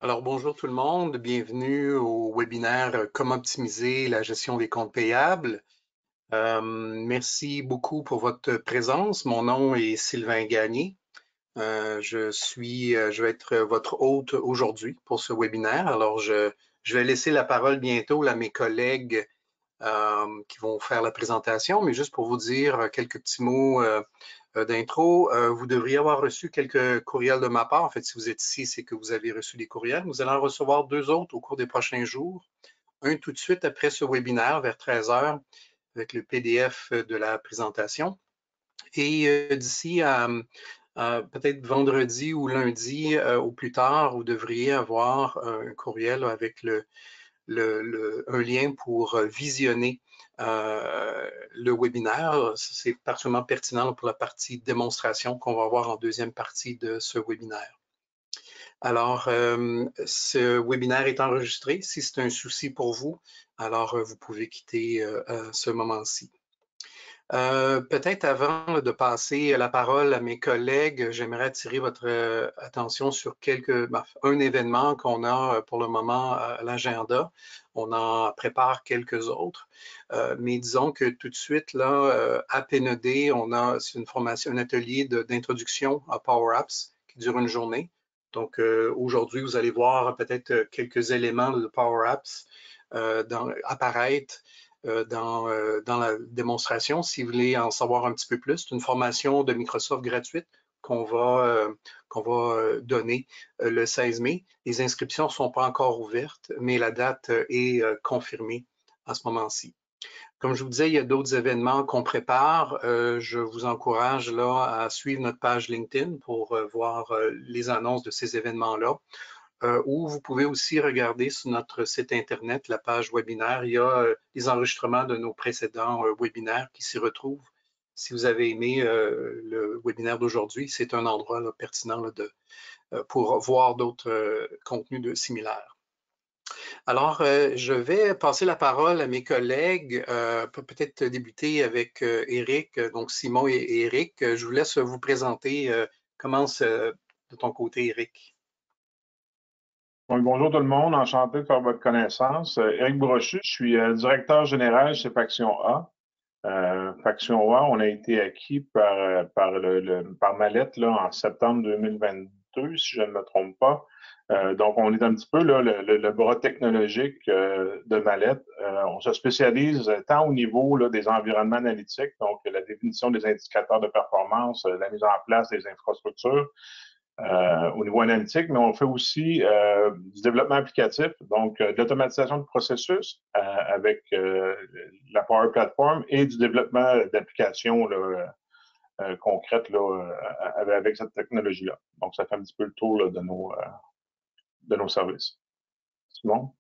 Alors, bonjour tout le monde, bienvenue au webinaire Comment optimiser la gestion des comptes payables. Merci beaucoup pour votre présence. Mon nom est Sylvain Gagné. Je vais être votre hôte aujourd'hui pour ce webinaire. Alors, je vais laisser la parole bientôt à mes collègues qui vont faire la présentation, mais juste pour vous dire quelques petits mots d'intro, vous devriez avoir reçu quelques courriels de ma part. En fait, si vous êtes ici, c'est que vous avez reçu des courriels. Vous allez en recevoir deux autres au cours des prochains jours. Un tout de suite après ce webinaire vers 13 heures avec le PDF de la présentation. Et d'ici à peut-être vendredi ou lundi au plus tard, vous devriez avoir un courriel avec un lien pour visionner le webinaire. C'est particulièrement pertinent pour la partie démonstration qu'on va voir en deuxième partie de ce webinaire. Alors, ce webinaire est enregistré. Si c'est un souci pour vous, alors vous pouvez quitter à ce moment-ci. Peut-être avant de passer la parole à mes collègues, j'aimerais attirer votre attention sur un événement qu'on a pour le moment à l'agenda. On en prépare quelques autres, mais disons que tout de suite, là, à PNED, c'est une formation, un atelier d'introduction à Power Apps qui dure une journée. Donc, aujourd'hui, vous allez voir peut-être quelques éléments de Power Apps apparaître dans la démonstration. Si vous voulez en savoir un petit peu plus, c'est une formation de Microsoft gratuite qu'on va donner le 16 mai. Les inscriptions ne sont pas encore ouvertes, mais la date est confirmée à ce moment-ci. Comme je vous disais, il y a d'autres événements qu'on prépare. Je vous encourage là à suivre notre page LinkedIn pour voir les annonces de ces événements-là. Ou vous pouvez aussi regarder sur notre site Internet, la page webinaire. Il y a les enregistrements de nos précédents webinaires qui s'y retrouvent. Si vous avez aimé le webinaire d'aujourd'hui, c'est un endroit là, pertinent là, pour voir d'autres contenus similaires. Alors, je vais passer la parole à mes collègues, peut-être débuter avec Éric, donc Simon et Éric. Je vous laisse vous présenter. Commence de ton côté, Éric. Oui, bonjour tout le monde, enchanté de faire votre connaissance. Éric Brochu, je suis directeur général chez Faction A. Faction A, on a été acquis par Mallette là, en septembre 2022, si je ne me trompe pas. Donc, on est un petit peu là, le bras technologique de Mallette. On se spécialise tant au niveau là, des environnements analytiques, donc la définition des indicateurs de performance, la mise en place des infrastructures, au niveau analytique, mais on fait aussi du développement applicatif, donc de l'automatisation de processus avec la Power Platform et du développement d'applications concrètes là, avec cette technologie-là. Donc, ça fait un petit peu le tour là, de nos services. Simon?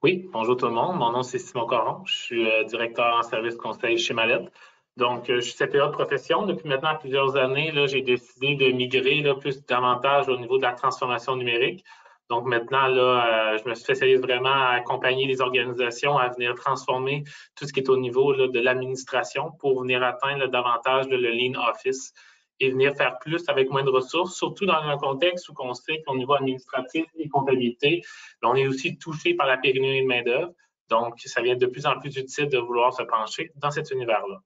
Oui, bonjour tout le monde. Mon nom, c'est Simon Caron. Je suis directeur en service conseil chez Mallette. Donc, je suis CPA de profession. Depuis maintenant plusieurs années, j'ai décidé de migrer plus davantage au niveau de la transformation numérique. Donc, maintenant, je me spécialise vraiment à accompagner les organisations à venir transformer tout ce qui est au niveau de l'administration pour venir atteindre davantage le Lean Office et venir faire plus avec moins de ressources, surtout dans un contexte où on sait qu'au niveau administratif et comptabilité, on est aussi touché par la pénurie de main-d'œuvre. Donc, ça devient de plus en plus utile de vouloir se pencher dans cet univers-là.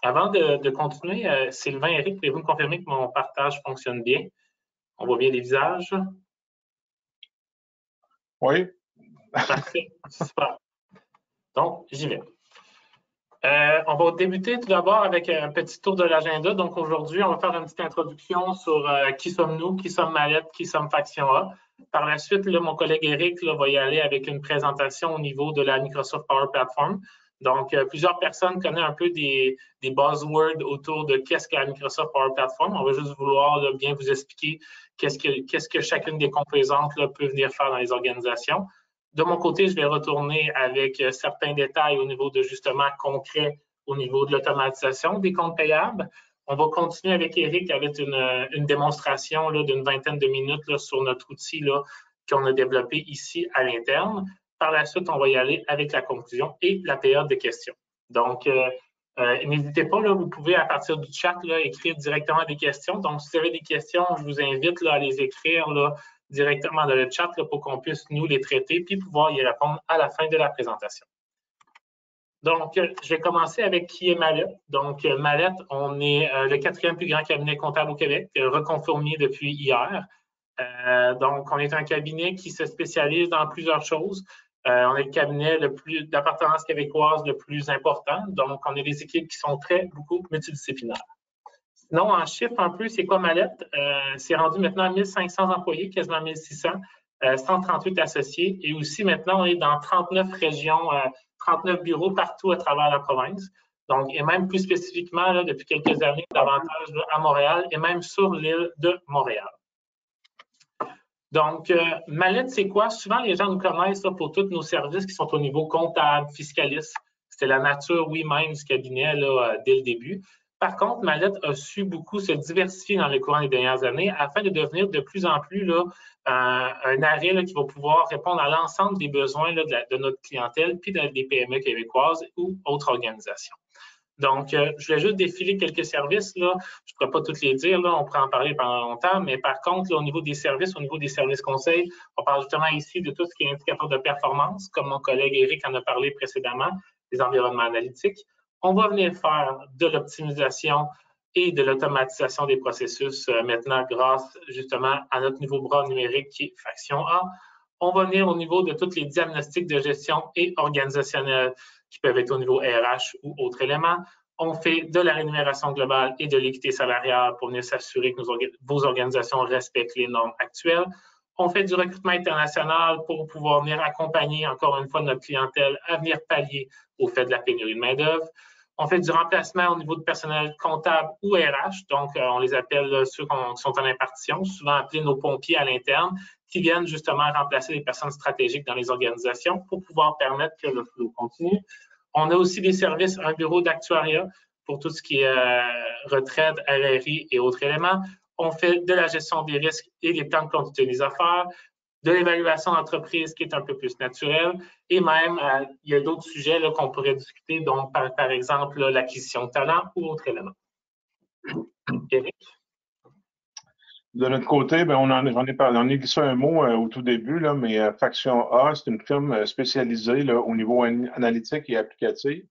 Avant de continuer, Sylvain, Éric, pouvez-vous me confirmer que mon partage fonctionne bien? On voit bien les visages? Oui. Parfait, super. Donc, j'y vais. On va débuter tout d'abord avec un petit tour de l'agenda. Donc, aujourd'hui, on va faire une petite introduction sur qui sommes-nous, qui sommes Mallette, qui sommes Faction A. Par la suite, là, mon collègue Éric va y aller avec une présentation au niveau de la Microsoft Power Platform. Donc, plusieurs personnes connaissent un peu des buzzwords autour de qu'est-ce que la Microsoft Power Platform. On va juste vouloir bien vous expliquer qu'est-ce que chacune des composantes peut venir faire dans les organisations. De mon côté, je vais retourner avec certains détails au niveau de justement concret, au niveau de l'automatisation des comptes payables. On va continuer avec Éric avec une démonstration d'une vingtaine de minutes sur notre outil qu'on a développé ici à l'interne. Par la suite, on va y aller avec la conclusion et la période de questions. Donc, n'hésitez pas, vous pouvez à partir du chat écrire directement des questions. Donc, si vous avez des questions, je vous invite à les écrire directement dans le chat là, pour qu'on puisse nous les traiter puis pouvoir y répondre à la fin de la présentation. Donc, je vais commencer avec qui est Mallette. Donc, Mallette, on est le 4e plus grand cabinet comptable au Québec, reconfirmé depuis hier. Donc, on est un cabinet qui se spécialise dans plusieurs choses. On est le cabinet d'appartenance québécoise le plus important. Donc, on a des équipes qui sont beaucoup multidisciplinaires. Sinon, en chiffres un peu, c'est quoi Mallette? C'est rendu maintenant à 1500 employés, quasiment 1600, 138 associés. Et aussi, maintenant, on est dans 39 régions, 39 bureaux partout à travers la province. Donc, et même plus spécifiquement, là, depuis quelques années, davantage là, à Montréal et même sur l'île de Montréal. Donc, Mallette, c'est quoi? Souvent, les gens nous connaissent là, pour tous nos services qui sont au niveau comptable, fiscaliste. C'était la nature, oui, même du cabinet là, dès le début. Par contre, Mallette a su beaucoup se diversifier dans le courant des dernières années afin de devenir de plus en plus là, un arrêt là, qui va pouvoir répondre à l'ensemble des besoins là, de notre clientèle puis des PME québécoises ou autres organisations. Donc, je vais juste défiler quelques services. Là. Je ne pourrais pas tous les dire, là, on pourrait en parler pendant longtemps, mais par contre, là, au niveau des services conseils, on parle justement ici de tout ce qui est indicateur de performance, comme mon collègue Éric en a parlé précédemment, des environnements analytiques. On va venir faire de l'optimisation et de l'automatisation des processus maintenant grâce justement à notre nouveau bras numérique qui est Faction A. On va venir au niveau de tous les diagnostics de gestion et organisationnels qui peuvent être au niveau RH ou autres éléments. On fait de la rémunération globale et de l'équité salariale pour venir s'assurer que vos organisations respectent les normes actuelles. On fait du recrutement international pour pouvoir venir accompagner, encore une fois, notre clientèle à venir pallier au fait de la pénurie de main-d'œuvre. On fait du remplacement au niveau de personnel comptable ou RH, donc on les appelle ceux qui sont en impartition, souvent appelés nos pompiers à l'interne, qui viennent justement remplacer les personnes stratégiques dans les organisations pour pouvoir permettre que le flot continue. On a aussi des services, un bureau d'actuariat pour tout ce qui est retraite, RRI et autres éléments. On fait de la gestion des risques et des temps de conduite des affaires, de l'évaluation d'entreprise qui est un peu plus naturelle, et même, il y a d'autres sujets qu'on pourrait discuter, donc par exemple l'acquisition de talent ou autres éléments. Éric? De notre côté, ben, on a glissé un mot au tout début, là, mais Faction A, c'est une firme spécialisée là, au niveau analytique et applicatif.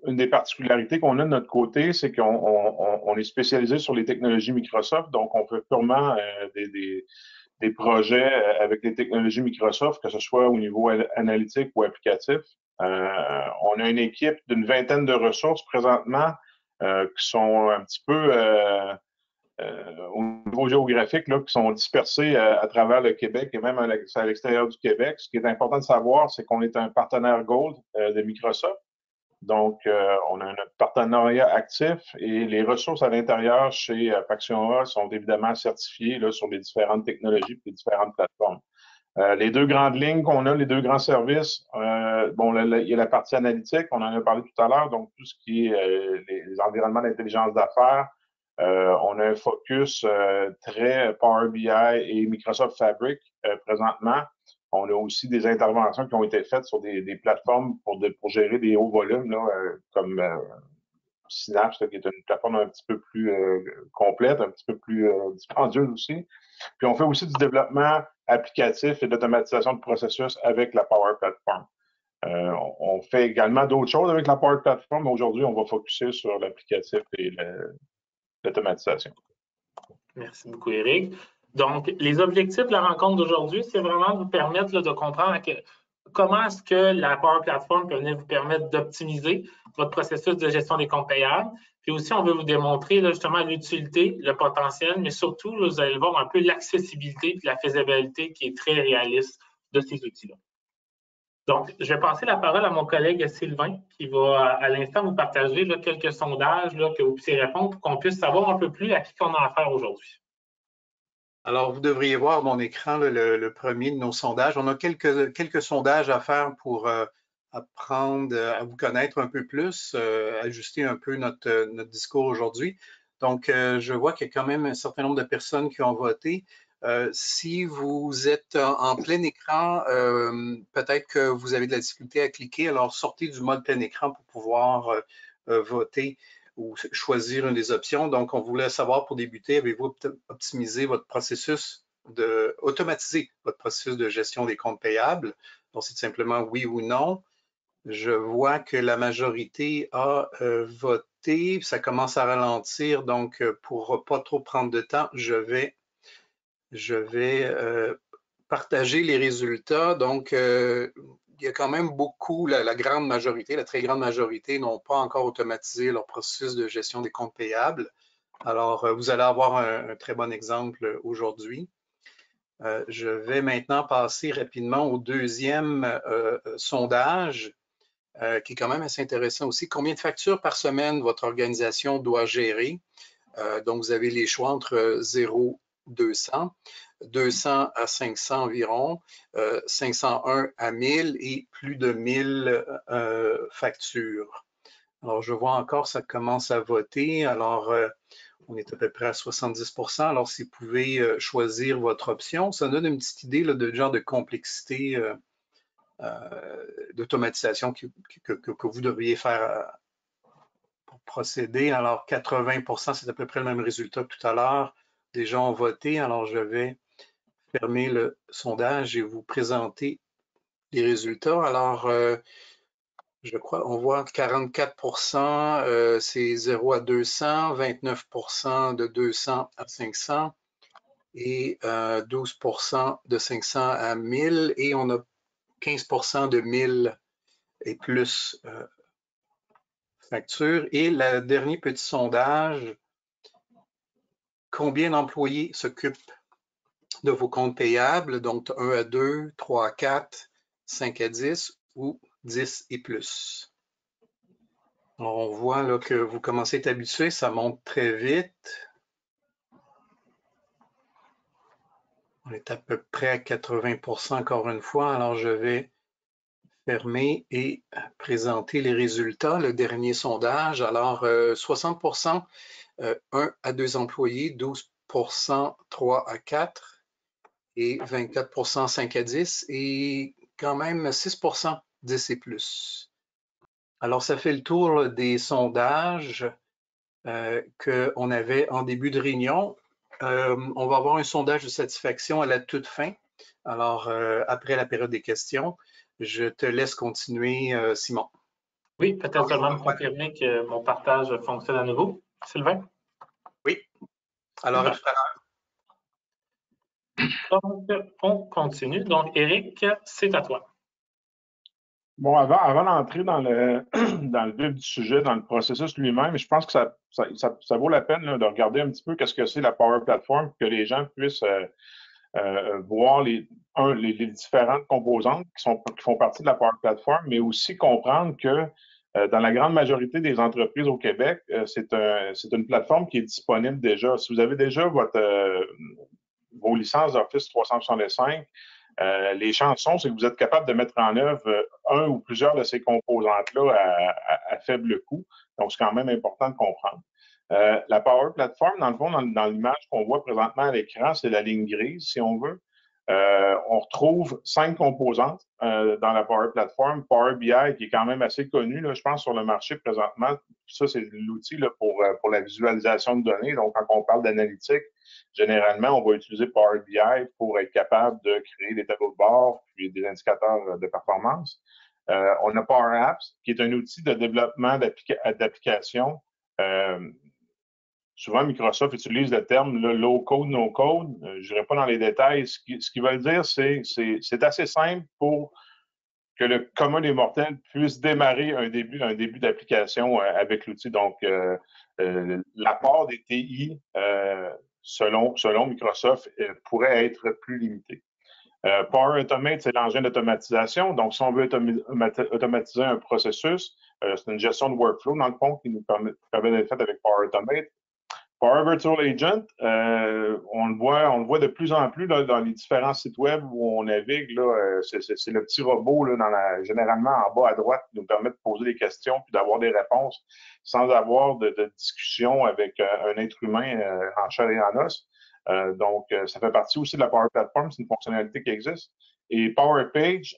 Une des particularités qu'on a de notre côté, c'est qu'on est spécialisé sur les technologies Microsoft, donc on fait purement des projets avec les technologies Microsoft, que ce soit au niveau analytique ou applicatif. On a une équipe d'une 20aine de ressources présentement qui sont un petit peu au niveau géographique, là, qui sont dispersés à travers le Québec et même à l'extérieur du Québec. Ce qui est important de savoir, c'est qu'on est un partenaire Gold de Microsoft. Donc, on a notre partenariat actif et les ressources à l'intérieur chez Faction A sont évidemment certifiées là, sur les différentes technologies et les différentes plateformes. Les deux grandes lignes qu'on a, les deux grands services, bon, il y a la partie analytique, on en a parlé tout à l'heure, donc tout ce qui est les environnements d'intelligence d'affaires. On a un focus très Power BI et Microsoft Fabric présentement. On a aussi des interventions qui ont été faites sur des plateformes pour gérer des hauts volumes, là, comme Synapse, là, qui est une plateforme un petit peu plus complète, un petit peu plus dispendieuse aussi. Puis on fait aussi du développement applicatif et d'automatisation de processus avec la Power Platform. On fait également d'autres choses avec la Power Platform, mais aujourd'hui, on va focuser sur l'applicatif et l'automatisation. Merci beaucoup, Éric. Donc, les objectifs de la rencontre d'aujourd'hui, c'est vraiment de vous permettre là, de comprendre comment est-ce que la Power Platform peut venir vous permettre d'optimiser votre processus de gestion des comptes payables. Puis aussi, on veut vous démontrer là, justement l'utilité, le potentiel, mais surtout, là, vous allez voir un peu l'accessibilité et la faisabilité qui est très réaliste de ces outils-là. Donc, je vais passer la parole à mon collègue Sylvain qui va à l'instant vous partager là, quelques sondages là, que vous puissiez répondre pour qu'on puisse savoir un peu plus à qui on a affaire aujourd'hui. Alors, vous devriez voir mon écran, là, le premier de nos sondages. On a quelques sondages à faire pour apprendre à vous connaître un peu plus, ajuster un peu notre discours aujourd'hui. Donc, je vois qu'il y a quand même un certain nombre de personnes qui ont voté. Si vous êtes en plein écran, peut-être que vous avez de la difficulté à cliquer. Alors, sortez du mode plein écran pour pouvoir voter. ou choisir une des options. Donc, on voulait savoir pour débuter, avez-vous optimisé votre processus automatiser votre processus de gestion des comptes payables? Donc, c'est simplement oui ou non. Je vois que la majorité a voté, ça commence à ralentir, donc pour ne pas trop prendre de temps, je vais partager les résultats. Donc, il y a quand même beaucoup, la grande majorité, la très grande majorité n'ont pas encore automatisé leur processus de gestion des comptes payables. Alors, vous allez avoir un très bon exemple aujourd'hui. Je vais maintenant passer rapidement au deuxième sondage, qui est quand même assez intéressant aussi. Combien de factures par semaine votre organisation doit gérer? Donc, vous avez les choix entre 0 et 200, 200 à 500 environ, 501 à 1000 et plus de 1000 factures. Alors, je vois encore, ça commence à voter. Alors, on est à peu près à 70%. Alors, si vous pouvez choisir votre option, ça donne une petite idée là, de genre de complexité d'automatisation que vous devriez faire pour procéder. Alors, 80%, c'est à peu près le même résultat que tout à l'heure. Des gens ont voté. Alors, je vais fermer le sondage et vous présenter les résultats. Alors, je crois, on voit 44%, c'est 0 à 200, 29% de 200 à 500 et 12% de 500 à 1000 et on a 15% de 1000 et plus factures. Et le dernier petit sondage, combien d'employés s'occupent de vos comptes payables? Donc 1 à 2, 3 à 4, 5 à 10 ou 10 et plus. Alors, on voit là, que vous commencez à être habitué, ça monte très vite. On est à peu près à 80% encore une fois. Alors, je vais fermer et présenter les résultats. Le dernier sondage. Alors, 60%, 1 à 2 employés, 12%, 3 à 4 et 24%, 5 à 10 et quand même 6%, 10 et plus. Alors, ça fait le tour des sondages qu'on avait en début de réunion. On va avoir un sondage de satisfaction à la toute fin. Alors, après la période des questions, je te laisse continuer, Simon. Oui, peut-être seulement me confirmer que mon partage fonctionne à nouveau. Sylvain? Oui. Alors, à tout à l'heure. Donc, on continue. Donc, Éric, c'est à toi. Bon, avant d'entrer dans le, dans le vif du sujet, dans le processus lui-même, je pense que ça vaut la peine là, de regarder un petit peu qu'est-ce que c'est la Power Platform, pour que les gens puissent voir les différentes composantes qui font partie de la Power Platform, mais aussi comprendre que dans la grande majorité des entreprises au Québec, c'est une plateforme qui est disponible déjà. Si vous avez déjà vos licences d'Office 365, les chansons, c'est que vous êtes capable de mettre en œuvre un ou plusieurs de ces composantes-là à faible coût. Donc, c'est quand même important de comprendre. La Power Platform, dans le fond, dans l'image qu'on voit présentement à l'écran, c'est la ligne grise, si on veut. On retrouve 5 composantes dans la Power Platform. Power BI, qui est quand même assez connu, là, je pense, sur le marché présentement. Ça, c'est l'outil pour la visualisation de données. Donc, quand on parle d'analytique, généralement, on va utiliser Power BI pour être capable de créer des tableaux de bord puis des indicateurs de performance. On a Power Apps, qui est un outil de développement d'applications. Souvent, Microsoft utilise le terme low code, no code. Je n'irai pas dans les détails. Ce qu'ils veulent dire, c'est assez simple pour que le commun des mortels puisse démarrer un début d'application avec l'outil. Donc, l'apport des TI, selon Microsoft, pourrait être plus limité. Power Automate, c'est l'engin d'automatisation. Donc, si on veut automatiser un processus, c'est une gestion de workflow, dans le fond, qui nous permet d'être faite avec Power Automate. Power Virtual Agent, on le voit de plus en plus là, dans les différents sites web où on navigue. C'est le petit robot là, généralement en bas à droite qui nous permet de poser des questions puis d'avoir des réponses sans avoir de discussion avec un être humain en chair et en os. Donc, ça fait partie aussi de la Power Platform, c'est une fonctionnalité qui existe. Et PowerPage,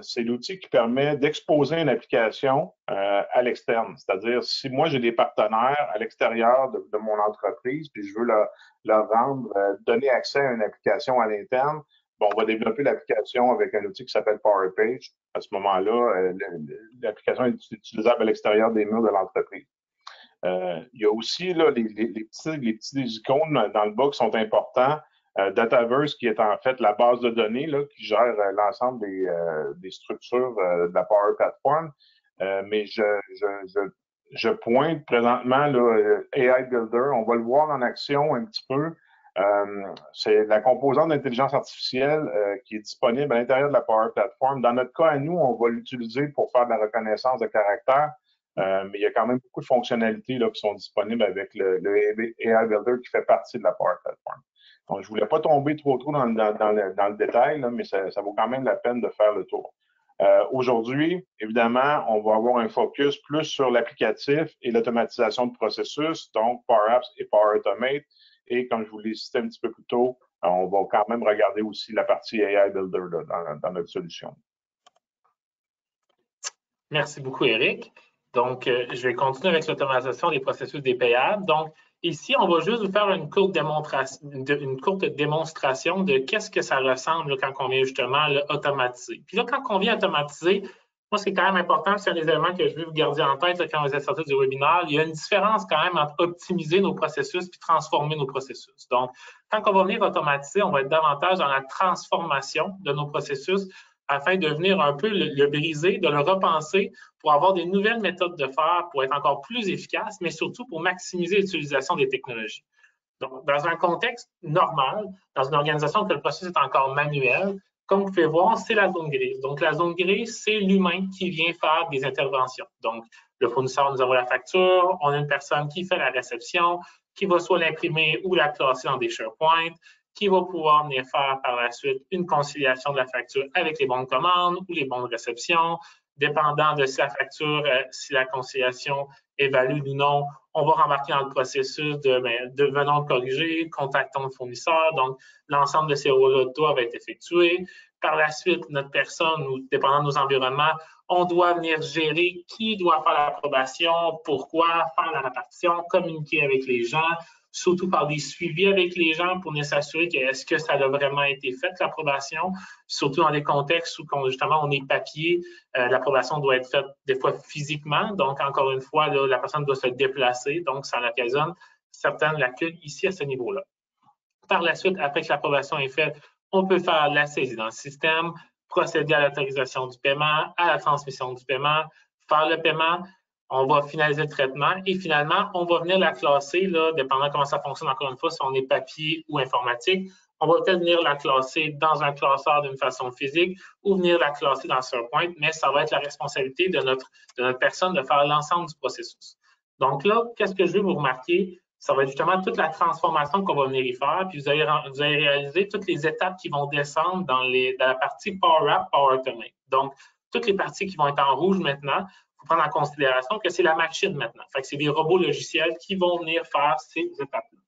c'est l'outil qui permet d'exposer une application à l'externe. C'est-à-dire, si moi, j'ai des partenaires à l'extérieur de mon entreprise, puis je veux leur rendre, donner accès à une application à l'interne, bon, on va développer l'application avec un outil qui s'appelle PowerPage. À ce moment-là, l'application est utilisable à l'extérieur des murs de l'entreprise. Il y a aussi là, les petits icônes dans le bas qui sont importants. Dataverse, qui est en fait la base de données là, qui gère l'ensemble des structures de la Power Platform. Mais je pointe présentement là, AI Builder. On va le voir en action un petit peu. C'est la composante d'intelligence artificielle qui est disponible à l'intérieur de la Power Platform. Dans notre cas, à nous, on va l'utiliser pour faire de la reconnaissance de caractère. Mais il y a quand même beaucoup de fonctionnalités là, qui sont disponibles avec le AI Builder qui fait partie de la Power Platform. Donc, je ne voulais pas tomber trop dans le détail, là, mais ça vaut quand même la peine de faire le tour. Aujourd'hui, évidemment, on va avoir un focus plus sur l'applicatif et l'automatisation de processus, donc Power Apps et Power Automate. Et comme je vous l'ai cité un petit peu plus tôt, on va quand même regarder aussi la partie AI Builder là, dans notre solution. Merci beaucoup, Éric. Donc, je vais continuer avec l'automatisation des processus des payables. Donc, ici, on va juste vous faire une courte démonstration de qu'est-ce que ça ressemble là, quand on vient justement automatiser. Puis là, quand on vient automatiser, moi, ce qui est quand même important, c'est un des éléments que je veux vous garder en tête là, quand vous êtes sorti du webinaire. Il y a une différence quand même entre optimiser nos processus puis transformer nos processus. Donc, quand on va venir automatiser, on va être davantage dans la transformation de nos processus afin de venir un peu le briser, de le repenser pour avoir des nouvelles méthodes de faire, pour être encore plus efficace, mais surtout pour maximiser l'utilisation des technologies. Donc, dans un contexte normal, dans une organisation où le processus est encore manuel, comme vous pouvez voir, c'est la zone grise. Donc, la zone grise, c'est l'humain qui vient faire des interventions. Donc, le fournisseur nous envoie la facture, on a une personne qui fait la réception, qui va soit l'imprimer ou la classer dans des SharePoint, qui va pouvoir venir faire par la suite une conciliation de la facture avec les bons de commande ou les bons de réception. Dépendant de si la facture, si la conciliation est valide ou non, on va rembarquer dans le processus de venons corriger, contactons le fournisseur. Donc, l'ensemble de ces rôles-là doivent être effectués. Par la suite, notre personne, ou dépendant de nos environnements, on doit venir gérer qui doit faire l'approbation, pourquoi, faire la répartition, communiquer avec les gens, surtout par des suivis avec les gens pour s'assurer que est-ce que ça a vraiment été fait, l'approbation, surtout dans des contextes où justement on est papier, l'approbation doit être faite des fois physiquement, donc encore une fois, là, la personne doit se déplacer, donc ça occasionne certaines lacunes ici à ce niveau-là. Par la suite, après que l'approbation est faite, on peut faire la saisie dans le système, procéder à l'autorisation du paiement, à la transmission du paiement, faire le paiement. On va finaliser le traitement et finalement, on va venir la classer, là, dépendant de comment ça fonctionne, encore une fois, si on est papier ou informatique. On va peut-être venir la classer dans un classeur d'une façon physique ou venir la classer dans SharePoint, mais ça va être la responsabilité de notre personne de faire l'ensemble du processus. Donc là, qu'est-ce que je veux vous remarquer? Ça va être justement toute la transformation qu'on va venir y faire, puis vous allez réaliser toutes les étapes qui vont descendre dans la partie Power App, Power Automate. Donc, toutes les parties qui vont être en rouge maintenant, il faut prendre en considération que c'est la machine maintenant. Fait que c'est des robots logiciels qui vont venir faire ces étapes-là.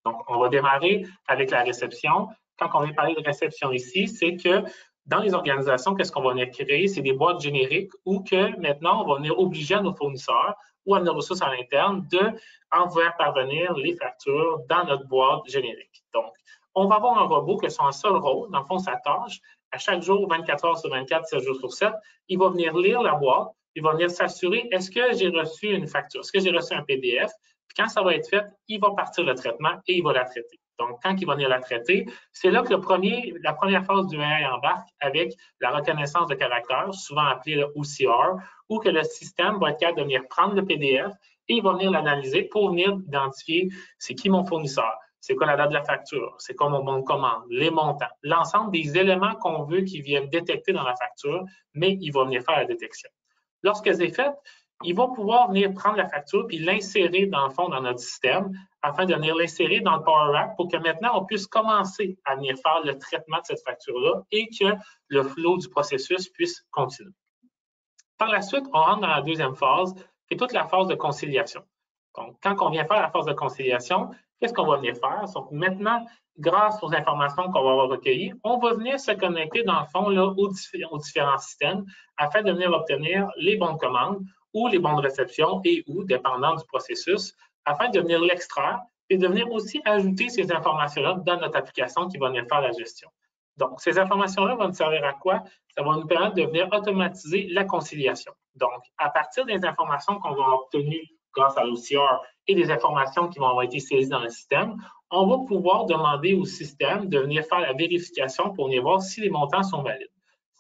Donc, on va démarrer avec la réception. Quand on vient parler de réception ici, c'est que dans les organisations, qu'est-ce qu'on va venir créer? C'est des boîtes génériques où que maintenant, on va venir obliger à nos fournisseurs ou à nos ressources à l'interne de envoyer parvenir les factures dans notre boîte générique. Donc, on va avoir un robot que son seul rôle, dans le fond, sa tâche, à chaque jour, 24 heures sur 24, 7 jours sur 7, il va venir lire la boîte, il va venir s'assurer, est-ce que j'ai reçu une facture, est-ce que j'ai reçu un PDF, puis quand ça va être fait, il va partir le traitement et il va la traiter. Donc, quand il va venir la traiter, c'est là que la première phase du AI embarque avec la reconnaissance de caractère, souvent appelée le OCR, où que le système va être capable de venir prendre le PDF et il va venir l'analyser pour venir identifier c'est qui mon fournisseur, c'est quoi la date de la facture, c'est quoi mon bon de commande, les montants, l'ensemble des éléments qu'on veut qu'ils viennent détecter dans la facture, mais il va venir faire la détection. Lorsque c'est fait, il va pouvoir venir prendre la facture puis l'insérer dans le fond dans notre système afin de venir l'insérer dans le Power App pour que maintenant on puisse commencer à venir faire le traitement de cette facture-là et que le flow du processus puisse continuer. Par la suite, on rentre dans la deuxième phase, qui est toute la phase de conciliation. Donc, quand on vient faire la phase de conciliation, qu'est-ce qu'on va venir faire? Donc, maintenant, grâce aux informations qu'on va avoir recueillies, on va venir se connecter, dans le fond, là, aux différents systèmes afin de venir obtenir les bons de commande ou les bons de réception et ou, dépendant du processus, afin de venir l'extraire et de venir aussi ajouter ces informations-là dans notre application qui va venir faire la gestion. Donc, ces informations-là vont nous servir à quoi? Ça va nous permettre de venir automatiser la conciliation. Donc, à partir des informations qu'on va obtenir grâce à l'OCR et des informations qui vont avoir été saisies dans le système, on va pouvoir demander au système de venir faire la vérification pour venir voir si les montants sont valides.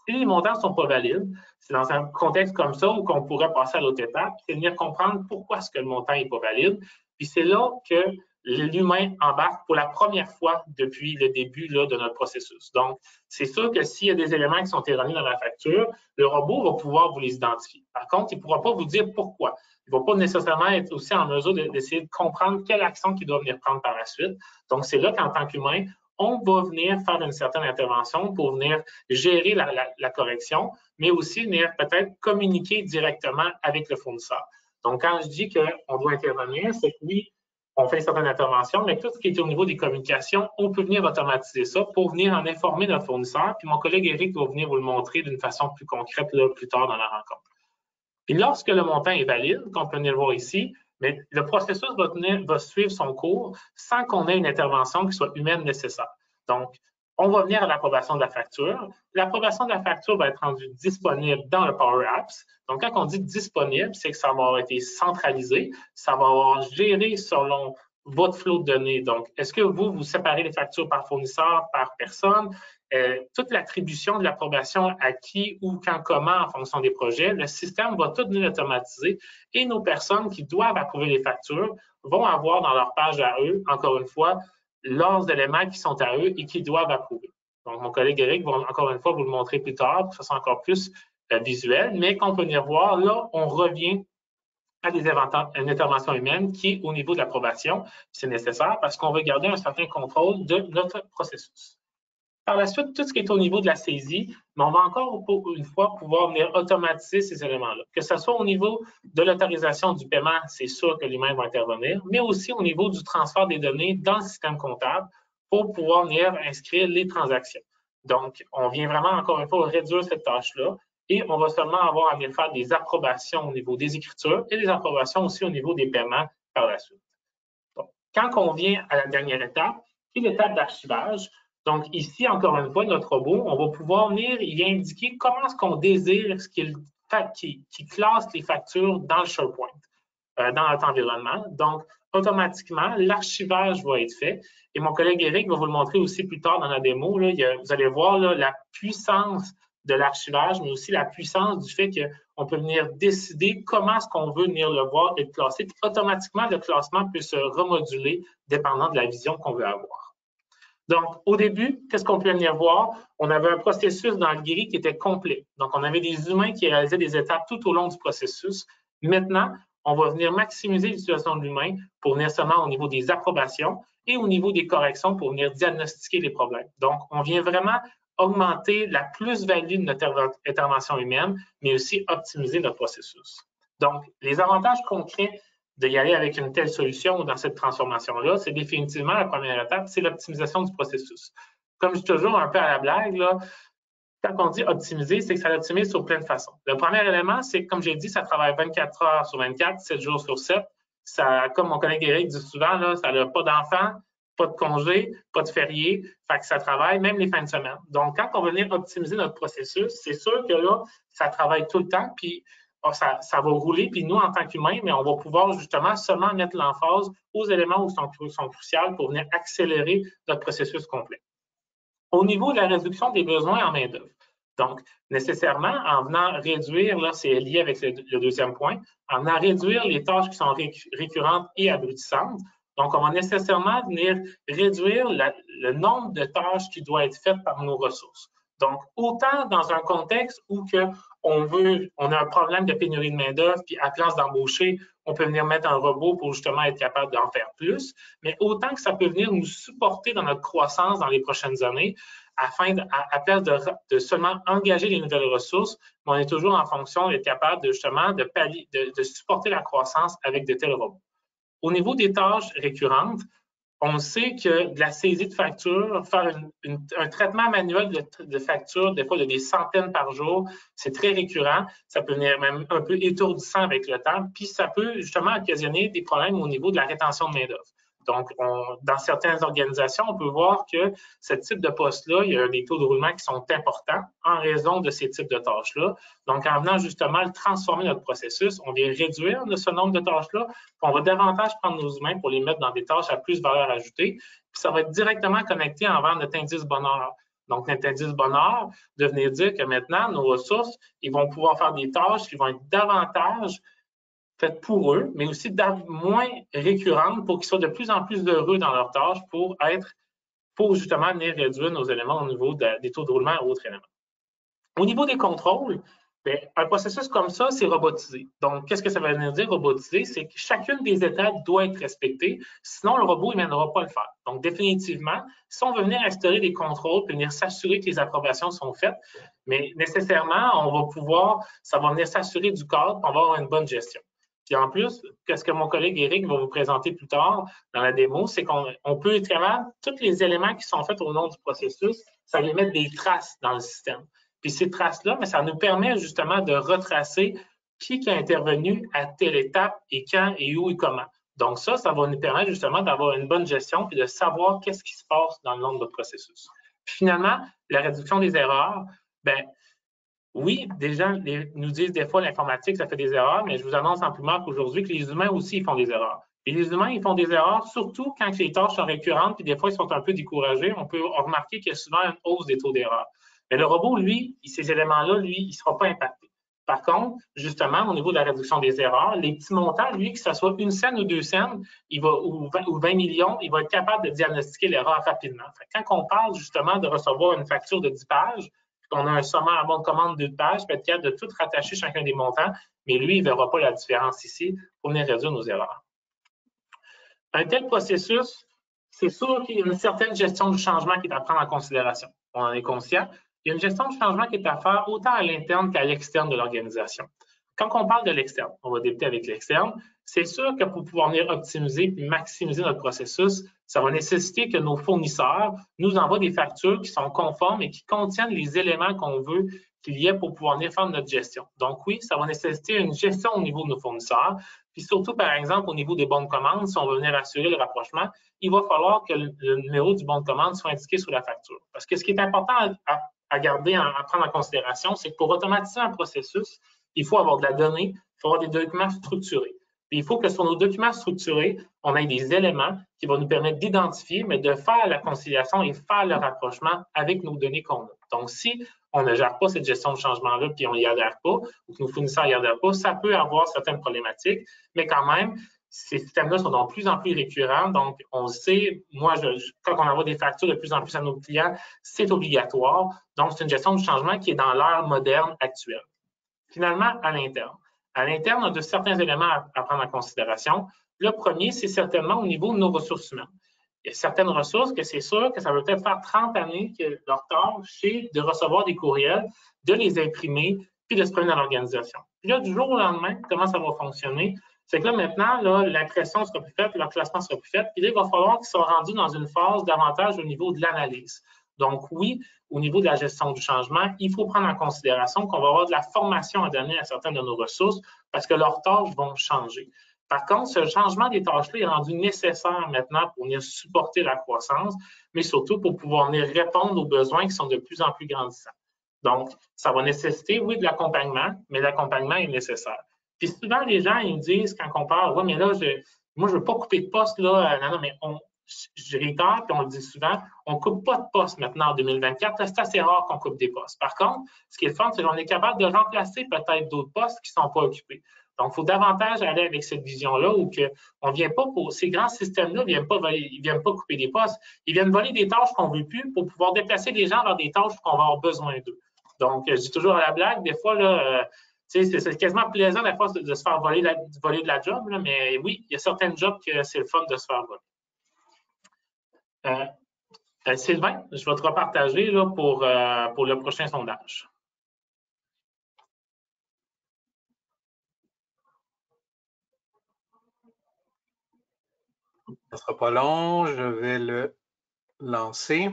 Si les montants ne sont pas valides, c'est dans un contexte comme ça où on pourrait passer à l'autre étape, c'est venir comprendre pourquoi est-ce que le montant n'est pas valide. Puis c'est là que l'humain embarque pour la première fois depuis le début là, de notre processus. Donc, c'est sûr que s'il y a des éléments qui sont erronés dans la facture, le robot va pouvoir vous les identifier. Par contre, il ne pourra pas vous dire pourquoi. Il ne va pas nécessairement être aussi en mesure d'essayer de comprendre quelle action qu'il doit venir prendre par la suite. Donc, c'est là qu'en tant qu'humain, on va venir faire une certaine intervention pour venir gérer la correction, mais aussi venir peut-être communiquer directement avec le fournisseur. Donc, quand je dis qu'on doit intervenir, c'est que oui, on fait une certaine intervention, mais tout ce qui est au niveau des communications, on peut venir automatiser ça pour venir en informer notre fournisseur. Puis mon collègue Eric va venir vous le montrer d'une façon plus concrète là, plus tard dans la rencontre. Puis lorsque le montant est valide, qu'on peut venir le voir ici, mais le processus va suivre son cours sans qu'on ait une intervention qui soit humaine nécessaire. Donc, on va venir à l'approbation de la facture. L'approbation de la facture va être rendue disponible dans le Power Apps. Donc, quand on dit disponible, c'est que ça va avoir été centralisé, ça va avoir géré selon votre flot de données. Donc, est-ce que vous séparez les factures par fournisseur, par personne? Toute l'attribution de l'approbation à qui, où, quand, comment, en fonction des projets, le système va tout venir automatiser et nos personnes qui doivent approuver les factures vont avoir dans leur page à eux, encore une fois, leurs éléments qui sont à eux et qui doivent approuver. Donc, mon collègue Eric va encore une fois vous le montrer plus tard pour que ce soit encore plus visuel, mais qu'on peut venir voir, là, on revient à une intervention humaine qui est au niveau de l'approbation. C'est nécessaire parce qu'on veut garder un certain contrôle de notre processus. Par la suite, tout ce qui est au niveau de la saisie, mais on va encore une fois pouvoir venir automatiser ces éléments-là. Que ce soit au niveau de l'autorisation du paiement, c'est sûr que l'humain va intervenir, mais aussi au niveau du transfert des données dans le système comptable pour pouvoir venir inscrire les transactions. Donc, on vient vraiment encore une fois réduire cette tâche-là et on va seulement avoir à venir faire des approbations au niveau des écritures et des approbations aussi au niveau des paiements par la suite. Donc, quand on vient à la dernière étape, qui est l'étape d'archivage, donc, ici, encore une fois, notre robot, on va pouvoir venir y indiquer comment est-ce qu'on désire qu'il classe les factures dans le SharePoint, dans notre environnement. Donc, automatiquement, l'archivage va être fait. Et mon collègue Eric va vous le montrer aussi plus tard dans la démo. Là, vous allez voir là, la puissance de l'archivage, mais aussi la puissance du fait qu'on peut venir décider comment est-ce qu'on veut venir le voir et le classer. Puis, automatiquement, le classement peut se remoduler dépendant de la vision qu'on veut avoir. Donc, au début, qu'est-ce qu'on peut venir voir? On avait un processus dans le gris qui était complet. Donc, on avait des humains qui réalisaient des étapes tout au long du processus. Maintenant, on va venir maximiser l'utilisation de l'humain pour venir seulement au niveau des approbations et au niveau des corrections pour venir diagnostiquer les problèmes. Donc, on vient vraiment augmenter la plus-value de notre intervention humaine, mais aussi optimiser notre processus. Donc, les avantages concrets d'y aller avec une telle solution ou dans cette transformation-là, c'est définitivement la première étape, c'est l'optimisation du processus. Comme je dis toujours un peu à la blague, là, quand on dit optimiser, c'est que ça l'optimise sur plein de façons. Le premier élément, c'est que, comme j'ai dit, ça travaille 24 heures sur 24, 7 jours sur 7. Ça, comme mon collègue Eric dit souvent, là, ça n'a pas d'enfants, pas de congés, pas de fériés, fait que ça travaille même les fins de semaine. Donc, quand on va venir optimiser notre processus, c'est sûr que là, ça travaille tout le temps, puis ça va rouler, puis nous, en tant qu'humains, mais on va pouvoir justement seulement mettre l'emphase aux éléments où sont cruciaux pour venir accélérer notre processus complet. Au niveau de la réduction des besoins en main-d'œuvre, donc nécessairement, en venant réduire, là, c'est lié avec le deuxième point, en venant réduire les tâches qui sont récurrentes et abrutissantes, donc on va nécessairement venir réduire le nombre de tâches qui doivent être faites par nos ressources. Donc, autant dans un contexte où on a un problème de pénurie de main-d'œuvre, puis à place d'embaucher, on peut venir mettre un robot pour justement être capable d'en faire plus, mais autant que ça peut venir nous supporter dans notre croissance dans les prochaines années, afin à place de seulement engager les nouvelles ressources, mais on est toujours en fonction d'être capable de justement de supporter la croissance avec de tels robots. Au niveau des tâches récurrentes, on sait que de la saisie de factures, faire un traitement manuel de factures, des fois de des centaines par jour, c'est très récurrent. Ça peut venir même un peu étourdissant avec le temps, puis ça peut justement occasionner des problèmes au niveau de la rétention de main-d'œuvre. Donc, dans certaines organisations, on peut voir que ce type de poste-là, il y a des taux de roulement qui sont importants en raison de ces types de tâches-là. Donc, en venant justement transformer notre processus, on vient réduire ce nombre de tâches-là, puis on va davantage prendre nos humains pour les mettre dans des tâches à plus valeur ajoutée, puis ça va être directement connecté envers notre indice bonheur. Donc, notre indice bonheur, de venir dire que maintenant, nos ressources, ils vont pouvoir faire des tâches qui vont être davantage faites pour eux, mais aussi moins récurrentes pour qu'ils soient de plus en plus heureux dans leurs tâches pour justement venir réduire nos éléments au niveau des taux de roulement et autres éléments. Au niveau des contrôles, bien, un processus comme ça, c'est robotisé. Donc, qu'est-ce que ça veut dire robotisé? C'est que chacune des étapes doit être respectée, sinon le robot ne viendra pas le faire. Donc, définitivement, si on veut venir instaurer des contrôles et venir s'assurer que les approbations sont faites, mais nécessairement, ça va venir s'assurer du cadre, on va avoir une bonne gestion. Puis en plus, ce que mon collègue Éric va vous présenter plus tard dans la démo, c'est qu'on peut vraiment, tous les éléments qui sont faits au long du processus, ça va mettre des traces dans le système. Puis ces traces-là, mais ça nous permet justement de retracer qui est intervenu à telle étape et quand et où et comment. Donc ça va nous permettre justement d'avoir une bonne gestion et de savoir qu'est-ce qui se passe dans le long de notre processus. Puis finalement, la réduction des erreurs, bien, oui, des gens nous disent des fois l'informatique, ça fait des erreurs, mais je vous annonce amplement qu'aujourd'hui, que les humains aussi font des erreurs. Et les humains, ils font des erreurs, surtout quand les tâches sont récurrentes, puis des fois, ils sont un peu découragés. On peut remarquer qu'il y a souvent une hausse des taux d'erreur. Mais le robot, lui, ces éléments-là, lui, il ne sera pas impacté. Par contre, justement, au niveau de la réduction des erreurs, les petits montants, lui, que ce soit 1 cent ou 2 cents, ou 20 millions, il va être capable de diagnostiquer l'erreur rapidement. Quand on parle justement de recevoir une facture de 10 pages, on a un sommaire à bon de commande de 2 pages, peut être capable de tout rattacher chacun des montants, mais lui, il ne verra pas la différence ici pour venir réduire nos erreurs. Un tel processus, c'est sûr qu'il y a une certaine gestion du changement qui est à prendre en considération. On en est conscient. Il y a une gestion du changement qui est à faire autant à l'interne qu'à l'externe de l'organisation. Quand on parle de l'externe, on va débuter avec l'externe, c'est sûr que pour pouvoir venir optimiser et maximiser notre processus, ça va nécessiter que nos fournisseurs nous envoient des factures qui sont conformes et qui contiennent les éléments qu'on veut qu'il y ait pour pouvoir venir faire notre gestion. Donc oui, ça va nécessiter une gestion au niveau de nos fournisseurs. Puis surtout, par exemple, au niveau des bons de commande, si on veut venir assurer le rapprochement, il va falloir que le numéro du bon de commande soit indiqué sur la facture. Parce que ce qui est important à garder, à prendre en considération, c'est que pour automatiser un processus, il faut avoir de la donnée, il faut avoir des documents structurés. Puis il faut que sur nos documents structurés, on ait des éléments qui vont nous permettre d'identifier, mais de faire la conciliation et faire le rapprochement avec nos données qu'on a. Donc, si on ne gère pas cette gestion de changement-là, puis on n'y adhère pas, ou que nos fournisseurs n'y adhèrent pas, ça peut avoir certaines problématiques, mais quand même, ces systèmes-là sont de plus en plus récurrents. Donc, on sait, quand on envoie des factures de plus en plus à nos clients, c'est obligatoire. Donc, c'est une gestion du changement qui est dans l'ère moderne actuelle. Finalement, à l'interne. À l'interne, on a certains éléments à prendre en considération. Le premier, c'est certainement au niveau de nos ressources humaines. Il y a certaines ressources que c'est sûr que ça va peut-être faire 30 années que leur tâche, c'est de recevoir des courriels, de les imprimer, puis de se prendre dans l'organisation. Puis là, du jour au lendemain, comment ça va fonctionner? C'est que là, maintenant, l'impression sera plus faite, leur classement sera plus fait, puis là, il va falloir qu'ils soient rendus dans une phase davantage au niveau de l'analyse. Donc, oui, au niveau de la gestion du changement, il faut prendre en considération qu'on va avoir de la formation à donner à certaines de nos ressources parce que leurs tâches vont changer. Par contre, ce changement des tâches-là est rendu nécessaire maintenant pour venir supporter la croissance, mais surtout pour pouvoir venir répondre aux besoins qui sont de plus en plus grandissants. Donc, ça va nécessiter, oui, de l'accompagnement, mais l'accompagnement est nécessaire. Puis souvent, les gens, ils me disent, quand on parle, « Oui, mais là, moi, je ne veux pas couper de poste, là. » Non, mais je réitère, puis on le dit souvent, on ne coupe pas de poste maintenant en 2024. C'est assez rare qu'on coupe des postes. Par contre, ce qui est le fun, c'est qu'on est capable de remplacer peut-être d'autres postes qui ne sont pas occupés. Donc, il faut davantage aller avec cette vision-là où on ne vient pas pour ces grands systèmes-là, ils ne viennent pas couper des postes, ils viennent voler des tâches qu'on ne veut plus pour pouvoir déplacer les gens vers des tâches qu'on va avoir besoin d'eux. Donc, je dis toujours à la blague, des fois, là, c'est quasiment plaisant des fois de se faire voler de la job, là, mais oui, il y a certains jobs que c'est le fun de se faire voler. Sylvain, je vais te repartager là, pour le prochain sondage. ne sera pas long, je vais le lancer.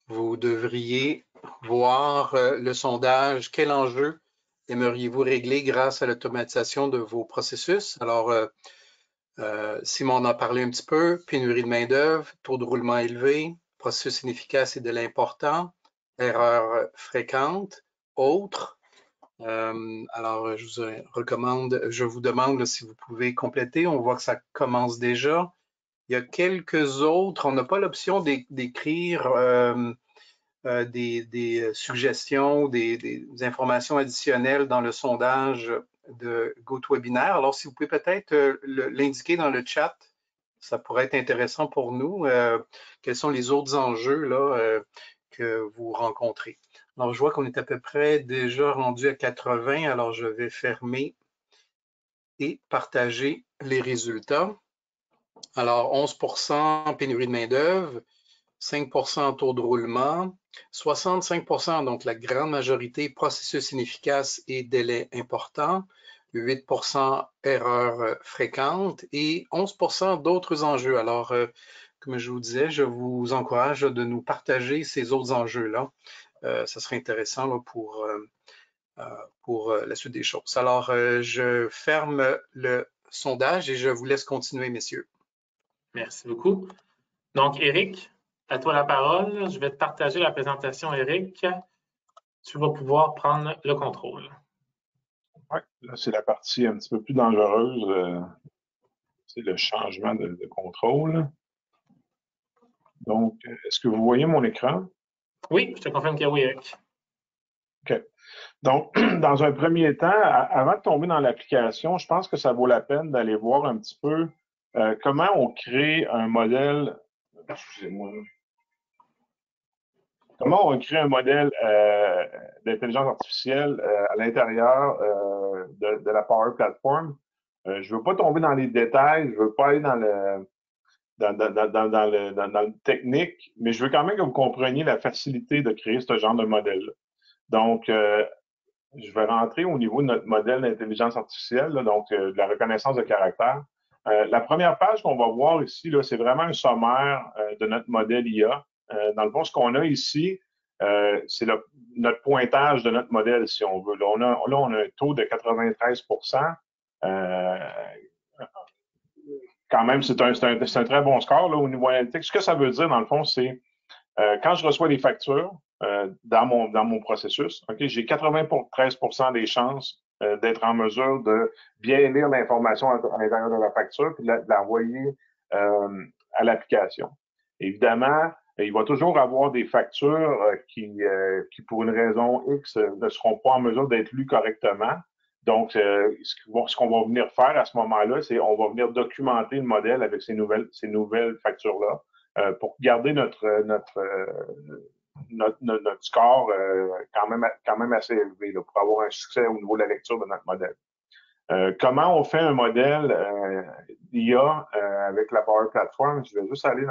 Vous devriez voir le sondage. Quel enjeu aimeriez-vous régler grâce à l'automatisation de vos processus? Alors, Simon en a parlé un petit peu. Pénurie de main-d'œuvre, taux de roulement élevé, processus inefficace et de l'important, erreurs fréquentes, autres. Alors, je vous demande si vous pouvez compléter. On voit que ça commence déjà. Il y a quelques autres. On n'a pas l'option d'écrire des suggestions, des informations additionnelles dans le sondage de GoToWebinar. Alors, si vous pouvez peut-être l'indiquer dans le chat, ça pourrait être intéressant pour nous. Quels sont les autres enjeux là, que vous rencontrez? Alors, je vois qu'on est à peu près déjà rendu à 80. Alors, je vais fermer et partager les résultats. Alors, 11% pénurie de main-d'œuvre, 5% taux de roulement, 65%, donc la grande majorité, processus inefficace et délai important, 8% erreurs fréquentes et 11% d'autres enjeux. Alors, comme je vous disais, je vous encourage de nous partager ces autres enjeux-là. Ça serait intéressant là, pour la suite des choses. Alors, je ferme le sondage et je vous laisse continuer, messieurs. Merci beaucoup. Donc, Éric, à toi la parole. Je vais te partager la présentation, Éric. Tu vas pouvoir prendre le contrôle. Oui, là, c'est la partie un petit peu plus dangereuse. C'est le changement de contrôle. Donc, est-ce que vous voyez mon écran? Oui, je te confirme que oui, Éric. OK. Donc, dans un premier temps, avant de tomber dans l'application, je pense que ça vaut la peine d'aller voir un petit peu comment on crée un modèle. Excusez-moi. Comment on crée un modèle d'intelligence artificielle à l'intérieur de la Power Platform. Je ne veux pas tomber dans les détails, je ne veux pas aller dans le technique, mais je veux quand même que vous compreniez la facilité de créer ce genre de modèle-là. Donc, je vais rentrer au niveau de notre modèle d'intelligence artificielle, là, donc de la reconnaissance de caractère. La première page qu'on va voir ici, c'est vraiment un sommaire de notre modèle IA. Dans le fond, ce qu'on a ici, c'est notre pointage de notre modèle, si on veut. Là, on a un taux de 93 quand même, c'est un très bon score là, au niveau analytique. Ce que ça veut dire, dans le fond, c'est quand je reçois des factures dans mon processus, okay, j'ai 93 des chances d'être en mesure de bien lire l'information à l'intérieur de la facture puis de l'envoyer à l'application. Évidemment, il va toujours avoir des factures qui, pour une raison X, ne seront pas en mesure d'être lues correctement. Donc, ce qu'on va venir faire à ce moment-là, c'est on va venir documenter le modèle avec ces nouvelles factures-là pour garder notre score quand même assez élevé là, pour avoir un succès au niveau de la lecture de notre modèle. Comment on fait un modèle IA avec la Power Platform? Je vais juste aller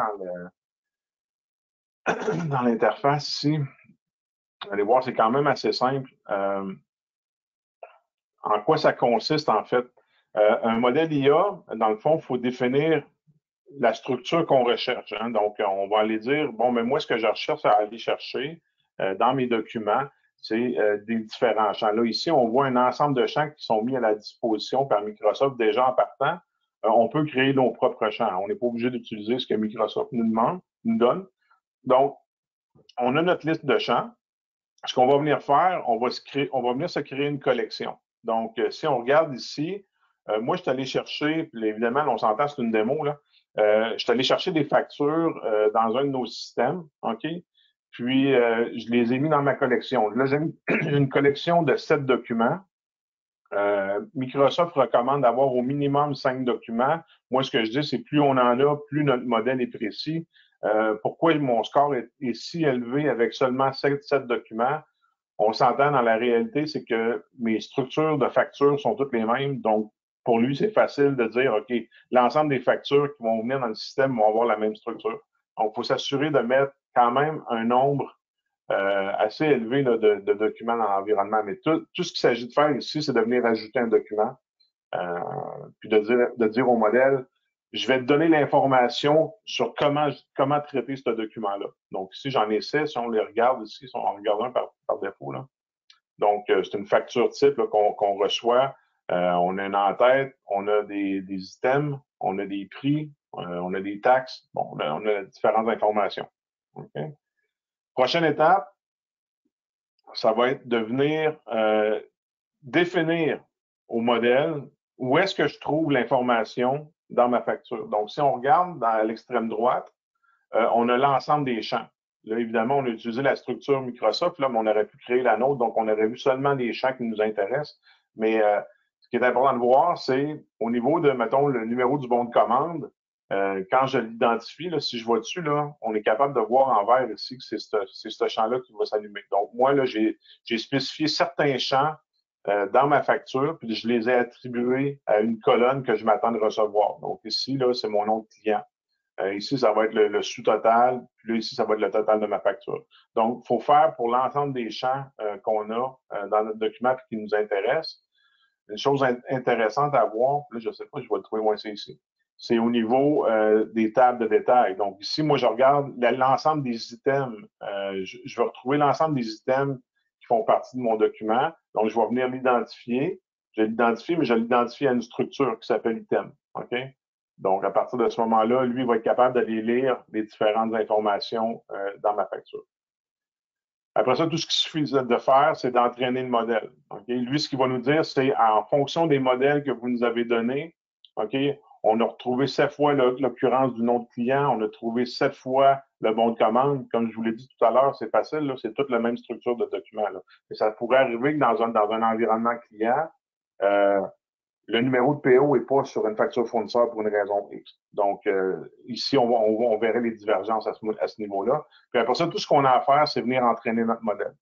dans l'interface ici. Allez voir, c'est quand même assez simple. En quoi ça consiste, en fait? Un modèle IA, dans le fond, il faut définir la structure qu'on recherche. Hein. Donc, on va aller dire, bon, mais moi, ce que je recherche à aller chercher dans mes documents, c'est des différents champs. Là, ici, on voit un ensemble de champs qui sont mis à la disposition par Microsoft déjà en partant. On peut créer nos propres champs. On n'est pas obligé d'utiliser ce que Microsoft nous donne. Donc, on a notre liste de champs. Ce qu'on va venir faire, on va venir se créer une collection. Donc, si on regarde ici, moi, je suis allé chercher, puis évidemment, on s'entend, c'est une démo, là. Je suis allé chercher des factures dans un de nos systèmes, OK? Puis, je les ai mis dans ma collection. Là, j'ai mis une collection de 7 documents. Microsoft recommande d'avoir au minimum 5 documents. Moi, ce que je dis, c'est plus on en a, plus notre modèle est précis. Pourquoi mon score est si élevé avec seulement 7 documents? On s'entend dans la réalité, c'est que mes structures de factures sont toutes les mêmes. Donc, pour lui, c'est facile de dire, OK, l'ensemble des factures qui vont venir dans le système vont avoir la même structure. Donc, il faut s'assurer de mettre quand même un nombre assez élevé là, de documents dans l'environnement. Mais tout ce qu'il s'agit de faire ici, c'est de venir ajouter un document. puis de dire au modèle, je vais te donner l'information sur comment traiter ce document-là. Donc, ici, j'en ai 6. Si on les regarde ici, on en regarde un par défaut. Là. Donc, c'est une facture type qu'on reçoit. On a une en-tête, on a des items, on a des prix, on a des taxes. Bon, on a différentes informations. Okay? Prochaine étape, ça va être de venir définir au modèle où est-ce que je trouve l'information dans ma facture. Donc, si on regarde dans l'extrême droite, on a l'ensemble des champs. Là, évidemment, on a utilisé la structure Microsoft, là, mais on aurait pu créer la nôtre, donc on aurait vu seulement les champs qui nous intéressent. Mais ce qui est important de voir, c'est au niveau de, mettons, le numéro du bon de commande, quand je l'identifie, si je vois dessus, là, on est capable de voir en vert ici que c'est ce champ-là qui va s'allumer. Donc, moi, là, j'ai spécifié certains champs dans ma facture, puis je les ai attribués à une colonne que je m'attends de recevoir. Donc, ici, là, c'est mon nom de client. Ici, ça va être le sous-total, puis là, ici, ça va être le total de ma facture. Donc, il faut faire pour l'ensemble des champs qu'on a dans notre document et qui nous intéressent. Une chose intéressante à voir, là, je ne sais pas, je vais le trouver moins ici. C'est au niveau des tables de détail. Donc, ici, moi, je regarde l'ensemble des items. Je vais retrouver l'ensemble des items qui font partie de mon document. Donc, je vais venir l'identifier. Je l'identifie, mais je l'identifie à une structure qui s'appelle item. OK? Donc, à partir de ce moment-là, lui va être capable d'aller lire les différentes informations dans ma facture. Après ça, tout ce qu'il suffit de faire, c'est d'entraîner le modèle. Okay? Lui, ce qu'il va nous dire, c'est en fonction des modèles que vous nous avez donnés, okay, on a retrouvé 7 fois l'occurrence du nom de client, on a trouvé 7 fois le bon de commande. Comme je vous l'ai dit tout à l'heure, c'est facile, c'est toute la même structure de document. Là. Et ça pourrait arriver que dans un environnement client, le numéro de PO n'est pas sur une facture fournisseur pour une raison X. Donc, ici, on verrait les divergences à ce niveau-là. Puis après ça, tout ce qu'on a à faire, c'est venir entraîner notre modèle.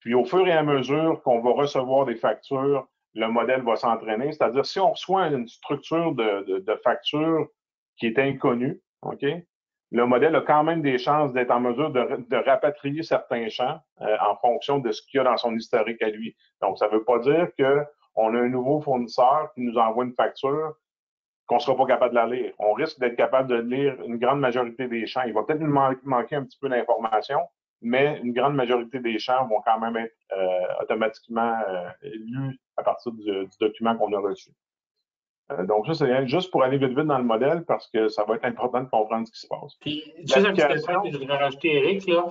Puis au fur et à mesure qu'on va recevoir des factures, le modèle va s'entraîner. C'est-à-dire, si on reçoit une structure de facture qui est inconnue, OK, le modèle a quand même des chances d'être en mesure de rapatrier certains champs en fonction de ce qu'il y a dans son historique à lui. Donc, ça ne veut pas dire qu'on a un nouveau fournisseur qui nous envoie une facture qu'on ne sera pas capable de la lire. On risque d'être capable de lire une grande majorité des champs. Il va peut-être nous manquer un petit peu d'informations, mais une grande majorité des champs vont quand même être automatiquement lus à partir du document qu'on a reçu. Donc, ça, c'est juste pour aller vite dans le modèle parce que ça va être important de comprendre ce qui se passe. Puis, juste un petit détail que je voudrais rajouter, Eric, là.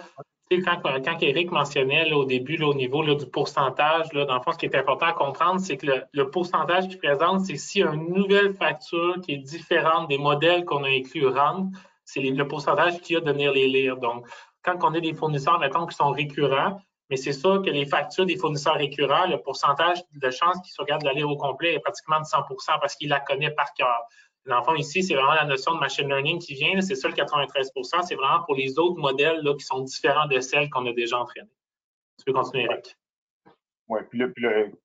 Tu sais, quand Eric mentionnait là, au début, là, au niveau là, du pourcentage, là, dans le fond, ce qui est important à comprendre, c'est que le pourcentage qu'il présente, c'est s'il y a une nouvelle facture qui est différente des modèles qu'on a inclus rentre, c'est le pourcentage qu'il y a de venir les lire. Donc, quand on a des fournisseurs, mettons, qui sont récurrents, mais c'est sûr que les factures des fournisseurs récurrents, le pourcentage de chance qu'ils se regardent la lire au complet est pratiquement de 100 parce qu'il la connaît par cœur. Dans le fond, ici, c'est vraiment la notion de machine learning qui vient. C'est ça le 93 c'est vraiment pour les autres modèles là, qui sont différents de celles qu'on a déjà entraînées. Tu peux continuer, Eric? Oui, puis là,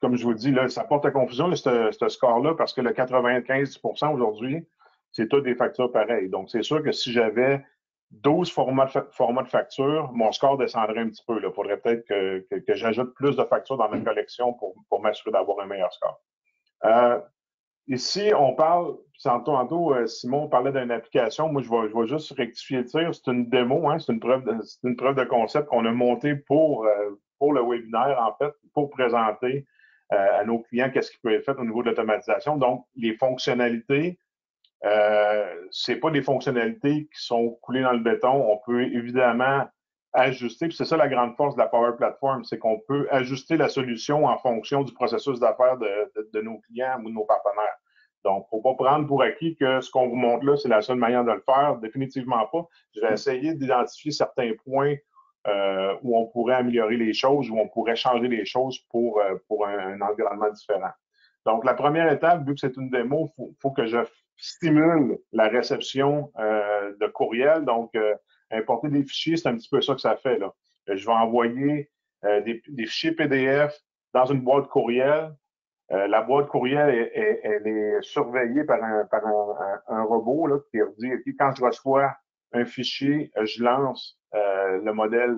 comme je vous dis, là, ça porte à confusion, ce score-là, parce que le 95 aujourd'hui, c'est toutes des factures pareilles. Donc, c'est sûr que si j'avais 12 formats de factures, mon score descendrait un petit peu. Il faudrait peut-être que j'ajoute plus de factures dans ma collection pour m'assurer d'avoir un meilleur score. Ici, on parle, tantôt, Simon parlait d'une application. Moi, je vais juste rectifier le tir. C'est une démo, hein, c'est une preuve de concept qu'on a montée pour le webinaire, en fait, pour présenter à nos clients qu'est-ce qui peut être fait au niveau de l'automatisation. Donc, les fonctionnalités, c'est pas des fonctionnalités qui sont coulées dans le béton. On peut évidemment ajuster. Puis c'est ça la grande force de la Power Platform, c'est qu'on peut ajuster la solution en fonction du processus d'affaires de nos clients ou de nos partenaires. Donc, il ne faut pas prendre pour acquis que ce qu'on vous montre là, c'est la seule manière de le faire. Définitivement pas. Je vais essayer d'identifier certains points où on pourrait améliorer les choses, où on pourrait changer les choses pour un environnement différent. Donc, la première étape, vu que c'est une démo, il faut que je stimule la réception de courriel. Donc, importer des fichiers, c'est un petit peu ça que ça fait. Là. Je vais envoyer des fichiers PDF dans une boîte courriel. La boîte courriel, elle est surveillée par un robot là, qui dit okay, quand je reçois un fichier, je lance le modèle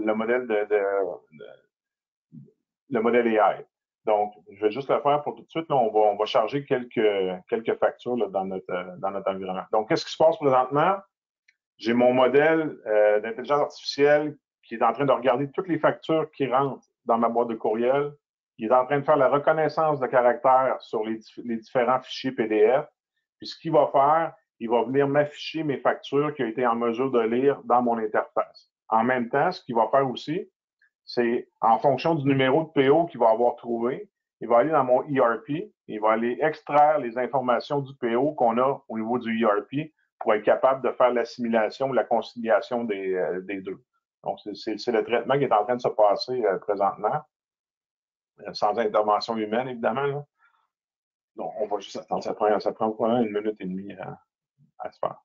AI. Donc, je vais juste le faire pour tout de suite. Là, on va charger quelques factures là, dans notre environnement. Donc, qu'est-ce qui se passe présentement? J'ai mon modèle d'intelligence artificielle qui est en train de regarder toutes les factures qui rentrent dans ma boîte de courriel. Il est en train de faire la reconnaissance de caractères sur les différents fichiers PDF. Puis ce qu'il va faire, il va venir m'afficher mes factures qu'il a été en mesure de lire dans mon interface. En même temps, ce qu'il va faire aussi, c'est en fonction du numéro de PO qu'il va avoir trouvé, il va aller dans mon ERP, il va aller extraire les informations du PO qu'on a au niveau du ERP pour être capable de faire l'assimilation ou la conciliation des deux. Donc, c'est le traitement qui est en train de se passer présentement, sans intervention humaine, évidemment. Là. Donc, on va juste attendre. Ça prend quoi, 1 minute et demie à se faire.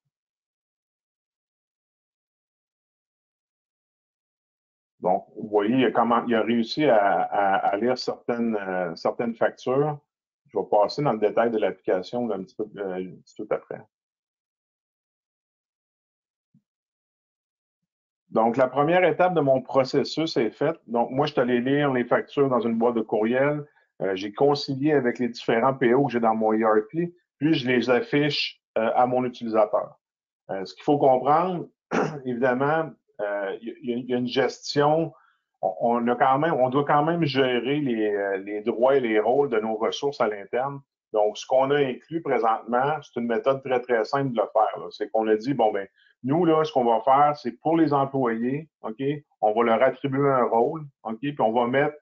Donc, vous voyez comment il a réussi à lire certaines factures. Je vais passer dans le détail de l'application un petit peu après. Donc, la première étape de mon processus est faite. Donc, moi, je suis allé lire les factures dans une boîte de courriel. J'ai concilié avec les différents PO que j'ai dans mon ERP, puis je les affiche à mon utilisateur. Ce qu'il faut comprendre, évidemment, il y a une gestion. On doit quand même gérer les droits et les rôles de nos ressources à l'interne. Donc, ce qu'on a inclus présentement, c'est une méthode très, très simple de le faire. C'est qu'on a dit, bon, ben, nous, là, ce qu'on va faire, c'est pour les employés, OK, on va leur attribuer un rôle, OK, puis on va mettre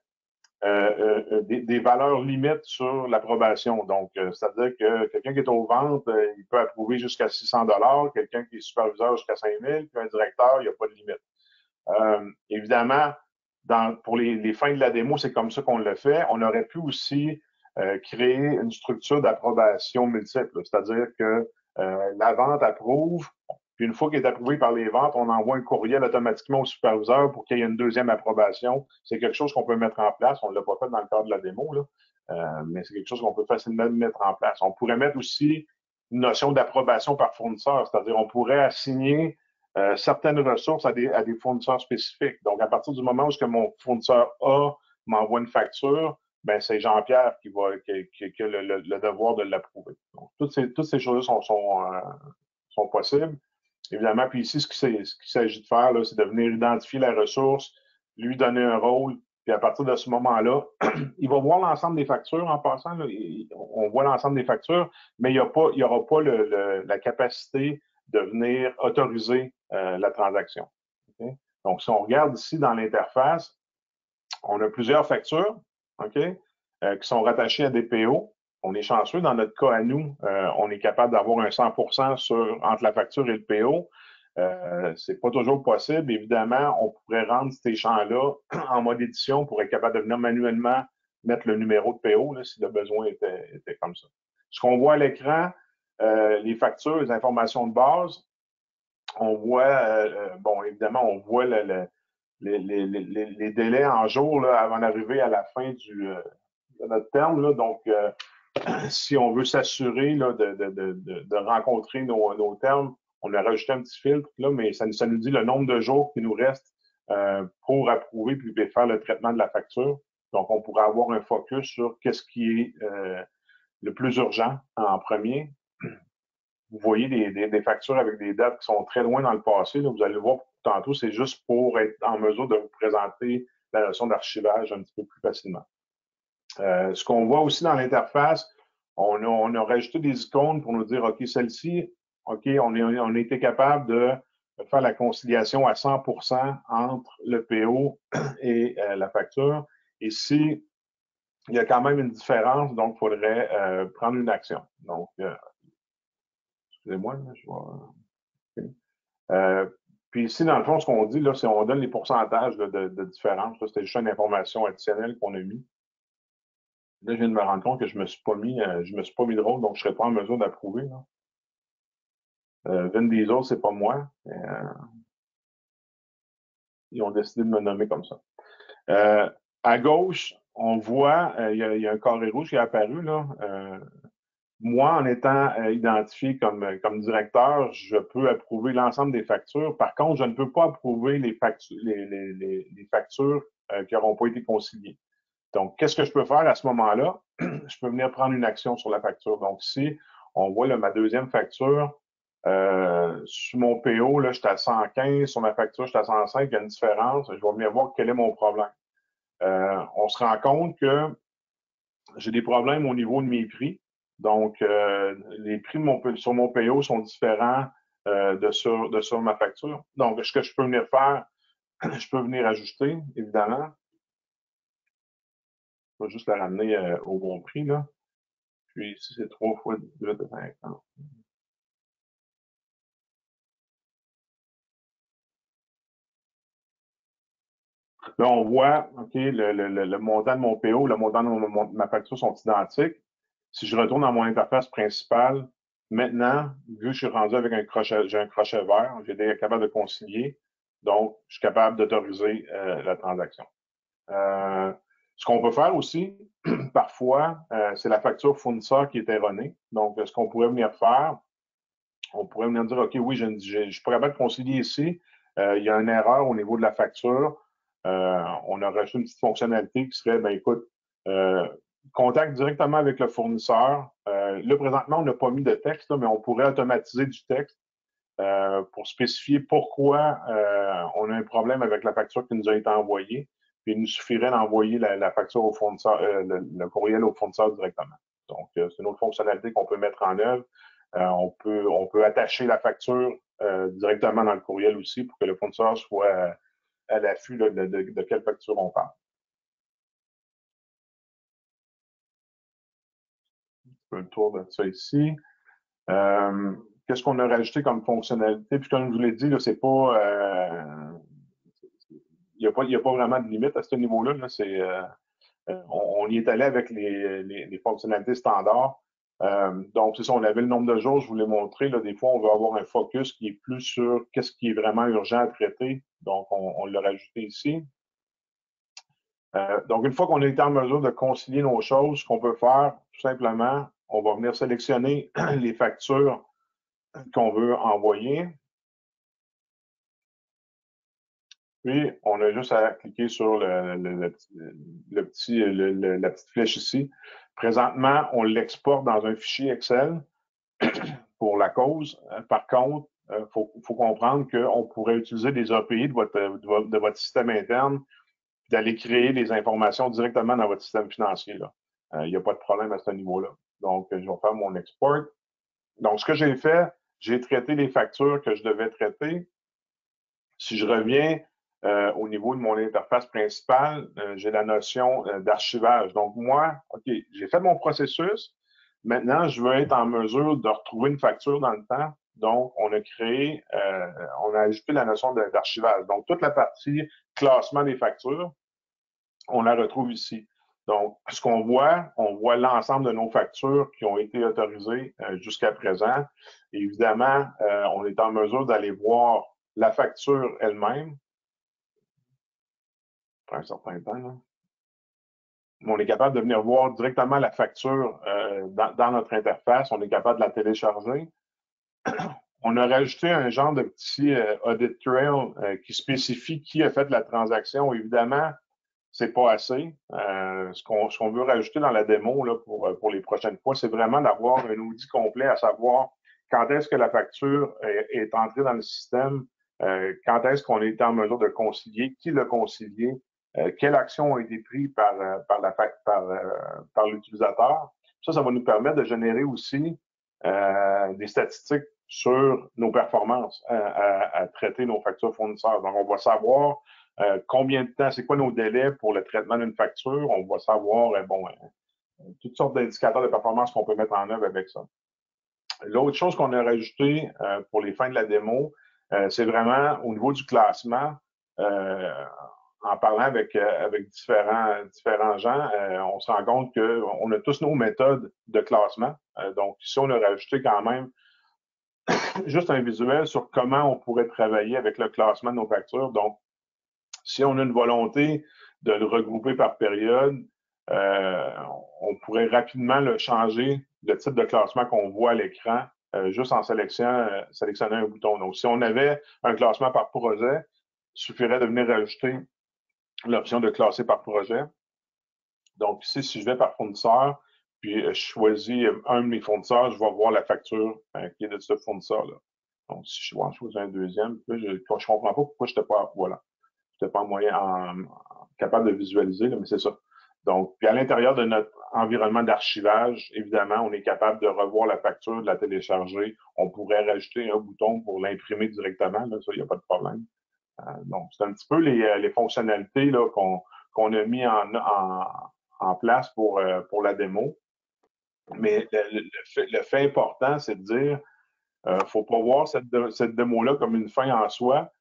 des valeurs limites sur l'approbation. Donc, c'est-à-dire que quelqu'un qui est aux ventes, il peut approuver jusqu'à 600 $, quelqu'un qui est superviseur jusqu'à 5 000, puis un directeur, il n'y a pas de limite. Évidemment, pour les fins de la démo, c'est comme ça qu'on le fait. On aurait pu aussi créer une structure d'approbation multiple, c'est-à-dire que la vente approuve, puis une fois qu'il est approuvé par les ventes, on envoie un courriel automatiquement au superviseur pour qu'il y ait une deuxième approbation. C'est quelque chose qu'on peut mettre en place. On ne l'a pas fait dans le cadre de la démo, là. Mais c'est quelque chose qu'on peut facilement mettre en place. On pourrait mettre aussi une notion d'approbation par fournisseur, c'est-à-dire on pourrait assigner certaines ressources à des fournisseurs spécifiques. Donc, à partir du moment où mon fournisseur A m'envoie une facture, ben c'est Jean-Pierre qui a le devoir de l'approuver. Donc, toutes ces choses-là sont possibles. Évidemment, puis ici, ce qu'il s'agit de faire, c'est de venir identifier la ressource, lui donner un rôle, puis à partir de ce moment-là, il va voir l'ensemble des factures en passant. Là, on voit l'ensemble des factures, mais il n'y aura pas la capacité de venir autoriser la transaction. Okay? Donc, si on regarde ici dans l'interface, on a plusieurs factures qui sont rattachées à des PO. On est chanceux. Dans notre cas à nous, on est capable d'avoir un 100% entre la facture et le PO. C'est pas toujours possible. Évidemment, on pourrait rendre ces champs-là en mode édition pour être capable de venir manuellement mettre le numéro de PO là, si le besoin était comme ça. Ce qu'on voit à l'écran, les factures, les informations de base, on voit, bon, évidemment, on voit les délais en jours là, avant d'arriver à la fin de notre terme. Là. Donc, si on veut s'assurer de rencontrer nos termes, on a rajouté un petit filtre, là, mais ça nous dit le nombre de jours qui nous reste pour approuver puis faire le traitement de la facture. Donc, on pourrait avoir un focus sur qu'est-ce qui est le plus urgent en premier. Vous voyez des factures avec des dates qui sont très loin dans le passé. Là, vous allez le voir tantôt, c'est juste pour être en mesure de vous présenter la notion d'archivage un petit peu plus facilement. Ce qu'on voit aussi dans l'interface, on a rajouté des icônes pour nous dire, OK, celle-ci, OK, on a été capable de faire la conciliation à 100% entre le PO et la facture. Et si il y a quand même une différence, donc il faudrait prendre une action. Donc, excusez-moi, je vais... puis ici, dans le fond, ce qu'on dit, là, c'est qu'on donne les pourcentages de différence. C'était juste une information additionnelle qu'on a mis. Là, je viens de me rendre compte que je me suis pas mis de rôle, donc je ne serais pas en mesure d'approuver. Vin Diesel, c'est pas moi. Ils ont décidé de me nommer comme ça. À gauche, on voit, il y a un carré rouge qui est apparu. Là. Moi, en étant identifié comme directeur, je peux approuver l'ensemble des factures. Par contre, je ne peux pas approuver les factures qui n'auront pas été conciliées. Donc, qu'est-ce que je peux faire à ce moment-là? Je peux venir prendre une action sur la facture. Donc, ici, on voit là, ma deuxième facture. Sur mon PO, là, j'étais à 115. Sur ma facture, j'étais à 105. Il y a une différence. Je vais venir voir quel est mon problème. On se rend compte que j'ai des problèmes au niveau de mes prix. Donc, les prix sur mon PO sont différents de sur ma facture. Donc, ce que je peux venir faire, je peux venir ajuster, évidemment. Je vais juste la ramener au bon prix, là. Puis ici, c'est 3 fois 2 de 50. Là, on voit, OK, le montant de mon PO, le montant de ma facture sont identiques. Si je retourne dans mon interface principale, maintenant, vu que je suis rendu avec j'ai un crochet vert, j'ai été capable de concilier. Donc, je suis capable d'autoriser la transaction. Ce qu'on peut faire aussi, parfois, c'est la facture fournisseur qui est erronée. Donc, ce qu'on pourrait venir faire, on pourrait venir dire, OK, oui, je suis pas capable de concilier ici. Il y a une erreur au niveau de la facture. On a rajouté une petite fonctionnalité qui serait, ben écoute, contact directement avec le fournisseur. Là, présentement, on n'a pas mis de texte, là, mais on pourrait automatiser du texte pour spécifier pourquoi on a un problème avec la facture qui nous a été envoyée. Puis il nous suffirait d'envoyer la facture au fournisseur, le courriel au fournisseur directement. Donc, c'est une autre fonctionnalité qu'on peut mettre en œuvre. On peut attacher la facture directement dans le courriel aussi pour que le fournisseur soit à l'affût de quelle facture on parle. Un peu le tour de ça ici. Qu'est-ce qu'on a rajouté comme fonctionnalité? Puis comme je vous l'ai dit, c'est pas il n'y a pas vraiment de limite à ce niveau-là. Là, on y est allé avec les fonctionnalités standards. Donc, c'est ça, on avait le nombre de jours, je vous l'ai montré. Là, des fois, on veut avoir un focus qui est plus sur qu'est-ce qui est vraiment urgent à traiter. Donc, on l'a rajouté ici. Donc, une fois qu'on a été en mesure de concilier nos choses, ce qu'on peut faire, tout simplement, on va venir sélectionner les factures qu'on veut envoyer. Puis, on a juste à cliquer sur la petite flèche ici. Présentement, on l'exporte dans un fichier Excel pour la cause. Par contre, il faut comprendre qu'on pourrait utiliser des API de votre système interne et d'aller créer des informations directement dans votre système financier. Il n'y a pas de problème à ce niveau-là. Donc, je vais faire mon export. Donc, ce que j'ai fait, j'ai traité les factures que je devais traiter. Si je reviens au niveau de mon interface principale, j'ai la notion d'archivage. Donc, moi, OK, j'ai fait mon processus. Maintenant, je veux être en mesure de retrouver une facture dans le temps. Donc, on a ajouté la notion d'archivage. Donc, toute la partie classement des factures, on la retrouve ici. Donc, ce qu'on voit, on voit l'ensemble de nos factures qui ont été autorisées jusqu'à présent. Et évidemment, on est en mesure d'aller voir la facture elle-même. Pour un certain temps, là. On est capable de venir voir directement la facture dans notre interface. On est capable de la télécharger. On a rajouté un genre de petit audit trail qui spécifie qui a fait la transaction. Évidemment, c'est pas assez. Ce qu'on veut rajouter dans la démo là, pour les prochaines fois, c'est vraiment d'avoir un outil complet, à savoir quand est-ce que la facture est entrée dans le système, quand est-ce qu'on est en mesure de concilier, qui l'a concilié, quelles actions ont été prises par l'utilisateur. Ça va nous permettre de générer aussi des statistiques sur nos performances à traiter nos factures fournisseurs. Donc, on va savoir combien de temps, c'est quoi nos délais pour le traitement d'une facture. On va savoir, toutes sortes d'indicateurs de performance qu'on peut mettre en œuvre avec ça. L'autre chose qu'on a rajouté pour les fins de la démo, c'est vraiment au niveau du classement, en parlant avec différents gens, on se rend compte qu'on a tous nos méthodes de classement. Donc, ici, on a rajouté quand même juste un visuel sur comment on pourrait travailler avec le classement de nos factures. Donc, si on a une volonté de le regrouper par période, on pourrait rapidement le changer, le type de classement qu'on voit à l'écran, juste en sélectionnant un bouton. Donc, si on avait un classement par projet, il suffirait de venir rajouter l'option de classer par projet. Donc, ici, si je vais par fournisseur, puis je choisis un de mes fournisseurs, je vais voir la facture qui est de ce fournisseur-là. Donc, si je choisis un deuxième, là, je ne comprends pas pourquoi je n'étais pas, voilà, j'étais pas capable de visualiser, là, mais c'est ça. Donc, puis à l'intérieur de notre environnement d'archivage, évidemment, on est capable de revoir la facture, de la télécharger. On pourrait rajouter un bouton pour l'imprimer directement, là, ça, il n'y a pas de problème. Donc, c'est un petit peu les fonctionnalités là, qu'on a mis en place pour la démo. Mais le fait important, c'est de dire, il ne faut pas voir cette démo-là comme une fin en soi.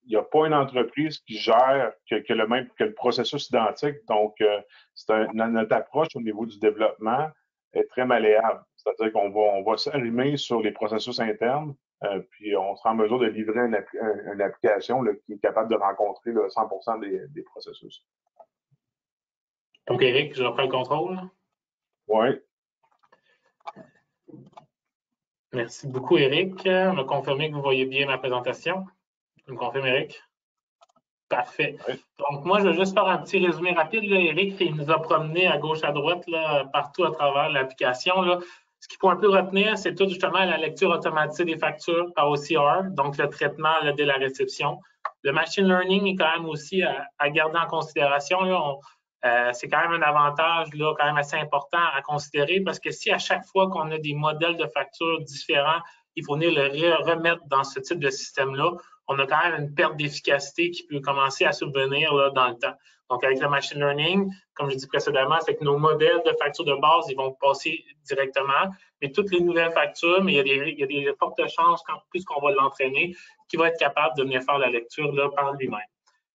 Il n'y a pas une entreprise qui gère que le processus identique. Donc, notre approche au niveau du développement est très malléable. C'est-à-dire qu'on va s'arrimer sur les processus internes, puis on sera en mesure de livrer une application là, qui est capable de rencontrer là, 100% des processus. Donc, Éric, je reprends le contrôle. Oui. Merci beaucoup, Éric. Me confirmer que vous voyez bien ma présentation. Vous me confirmez, Éric? Parfait. Oui. Donc, moi, je vais juste faire un petit résumé rapide. Là, Éric, il nous a promené à gauche, à droite, là, partout à travers l'application. Ce qu'il faut un peu retenir, c'est tout justement la lecture automatisée des factures par OCR, donc le traitement là, dès la réception. Le machine learning est quand même aussi à garder en considération. C'est quand même un avantage là, quand même assez important à considérer parce que si à chaque fois qu'on a des modèles de factures différents, il faut venir le remettre dans ce type de système-là, on a quand même une perte d'efficacité qui peut commencer à subvenir là, dans le temps. Donc, avec le machine learning, comme je dis précédemment, c'est que nos modèles de factures de base, ils vont passer directement, mais toutes les nouvelles factures, mais il y a des fortes chances, puisqu'on va l'entraîner, qu'il va être capable de venir faire la lecture là, par lui-même.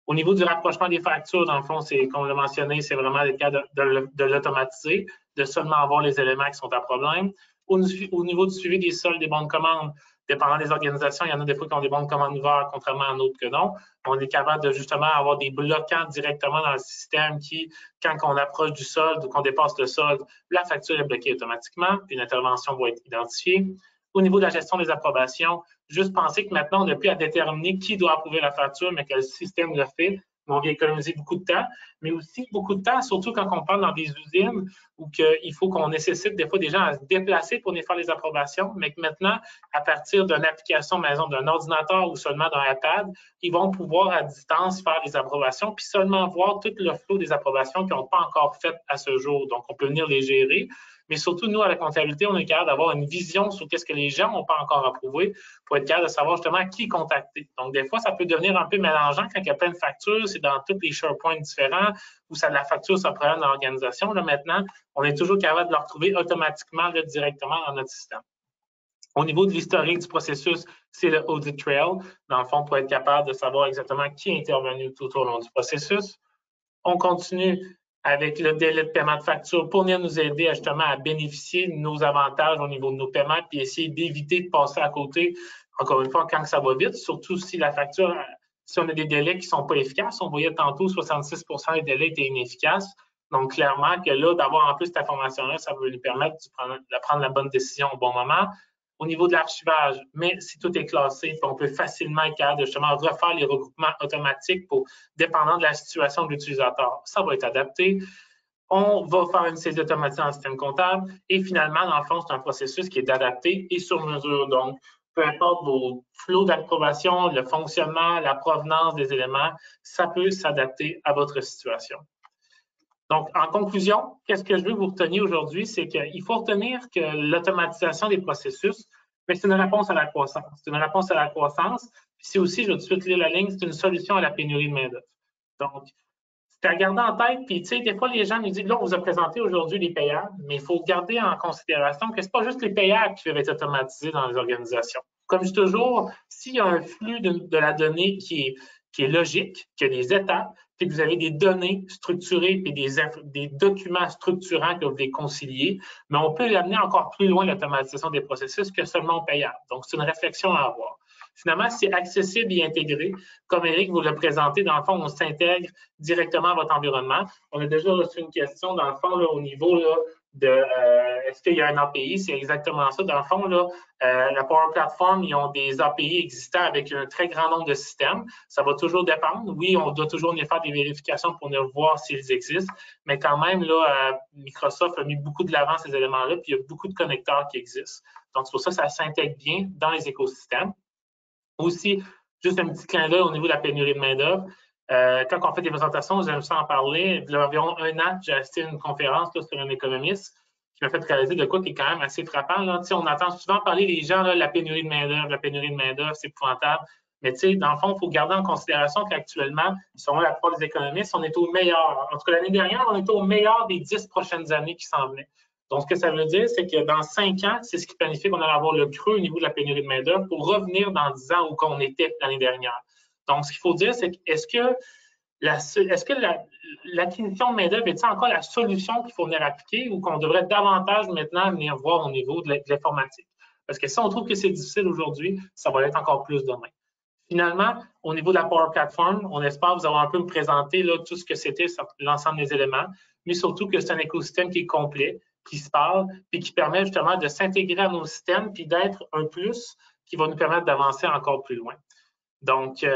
Au niveau du rapprochement des factures, dans le fond, c'est, comme on l'a mentionné, c'est vraiment le cas de l'automatiser, de seulement avoir les éléments qui sont à problème. Au niveau du suivi des soldes des bons de commande, dépendant des organisations, il y en a des fois qui ont des bons de commande ouverts, contrairement à d'autres que non. On est capable de justement avoir des bloquants directement dans le système qui, quand on approche du solde ou qu'on dépasse le solde, la facture est bloquée automatiquement, puis une intervention va être identifiée. Au niveau de la gestion des approbations, juste penser que maintenant, on n'a plus à déterminer qui doit approuver la facture, mais que le système le fait. On vient économiser beaucoup de temps, mais aussi beaucoup de temps, surtout quand on parle dans des usines où il faut qu'on nécessite des fois des gens à se déplacer pour venir faire les approbations, mais que maintenant, à partir d'une application maison, d'un ordinateur ou seulement d'un iPad, ils vont pouvoir à distance faire les approbations, puis seulement voir tout le flot des approbations qu'ils n'ont pas encore faites à ce jour. Donc, on peut venir les gérer. Mais surtout, nous, à la comptabilité, on est capable d'avoir une vision sur qu'est-ce que les gens n'ont pas encore approuvé pour être capable de savoir justement qui contacter. Donc, des fois, ça peut devenir un peu mélangeant quand il y a plein de factures, c'est dans tous les SharePoint différents où la facture se prend dans l'organisation. Là, maintenant, on est toujours capable de le retrouver automatiquement là, directement dans notre système. Au niveau de l'historique du processus, c'est le audit trail, dans le fond, pour être capable de savoir exactement qui est intervenu tout au long du processus. On continue avec le délai de paiement de facture pour venir nous aider justement à bénéficier de nos avantages au niveau de nos paiements puis essayer d'éviter de passer à côté, encore une fois, quand ça va vite, surtout si la facture, si on a des délais qui ne sont pas efficaces. On voyait tantôt 66% des délais étaient inefficaces. Donc, clairement que là, d'avoir en plus cette information-là, ça va nous permettre de prendre la bonne décision au bon moment. Au niveau de l'archivage, mais si tout est classé, on peut facilement être capable de justement refaire les regroupements automatiques pour, dépendant de la situation de l'utilisateur. Ça va être adapté. On va faire une saisie automatique dans le système comptable et finalement, dans le fond, c'est un processus qui est adapté et sur mesure. Donc, peu importe vos flots d'approbation, le fonctionnement, la provenance des éléments, ça peut s'adapter à votre situation. Donc, en conclusion, qu'est-ce que je veux vous retenir aujourd'hui? C'est qu'il faut retenir que l'automatisation des processus, c'est une réponse à la croissance. C'est une réponse à la croissance. Puis c'est aussi, je vais tout de suite lire la ligne, c'est une solution à la pénurie de main-d'œuvre. Donc, c'est à garder en tête. Puis, tu sais, des fois, les gens nous disent, là, on vous a présenté aujourd'hui les payables, mais il faut garder en considération que ce n'est pas juste les payables qui peuvent être automatisés dans les organisations. Comme je dis toujours, s'il y a un flux de la donnée qui est logique, qui a des étapes, puis que vous avez des données structurées et des documents structurants que vous devez concilier, mais on peut l'amener encore plus loin l'automatisation des processus que seulement payable. Donc, c'est une réflexion à avoir. Finalement, c'est accessible et intégré. Comme Éric vous l'a présenté, dans le fond, on s'intègre directement à votre environnement. On a déjà reçu une question, dans le fond, là, au niveau là, est-ce qu'il y a un API? C'est exactement ça. Dans le fond, là, la Power Platform, ils ont des API existants avec un très grand nombre de systèmes. Ça va toujours dépendre. Oui, on doit toujours venir faire des vérifications pour venir voir s'ils existent, mais quand même, là, Microsoft a mis beaucoup de l'avant ces éléments-là, puis il y a beaucoup de connecteurs qui existent. Donc, c'est pour ça que ça s'intègre bien dans les écosystèmes. Aussi, juste un petit clin d'œil au niveau de la pénurie de main-d'œuvre. Quand on fait des présentations, j'aime ça en parler. Il y a environ un an, j'ai assisté à une conférence là, sur un économiste qui m'a fait réaliser de quoi qui est quand même assez frappant. Là. On entend souvent parler des gens, là, la pénurie de main-d'œuvre, c'est épouvantable. Mais dans le fond, il faut garder en considération qu'actuellement, selon la plupart des économistes, on est au meilleur. En tout cas, l'année dernière, on était au meilleur des 10 prochaines années qui s'en venaient. Donc, ce que ça veut dire, c'est que dans 5 ans, c'est ce qui planifie qu'on allait avoir le creux au niveau de la pénurie de main-d'œuvre pour revenir dans 10 ans où on était l'année dernière. Donc, ce qu'il faut dire, c'est est-ce que l'acquisition de main-d'œuvre est encore la solution qu'il faut venir appliquer ou qu'on devrait davantage maintenant venir voir au niveau de l'informatique? Parce que si on trouve que c'est difficile aujourd'hui, ça va l'être encore plus demain. Finalement, au niveau de la Power Platform, on espère vous avoir un peu présenté là, tout ce que c'était l'ensemble des éléments, mais surtout que c'est un écosystème qui est complet, qui se parle, puis qui permet justement de s'intégrer à nos systèmes, puis d'être un plus qui va nous permettre d'avancer encore plus loin. Donc,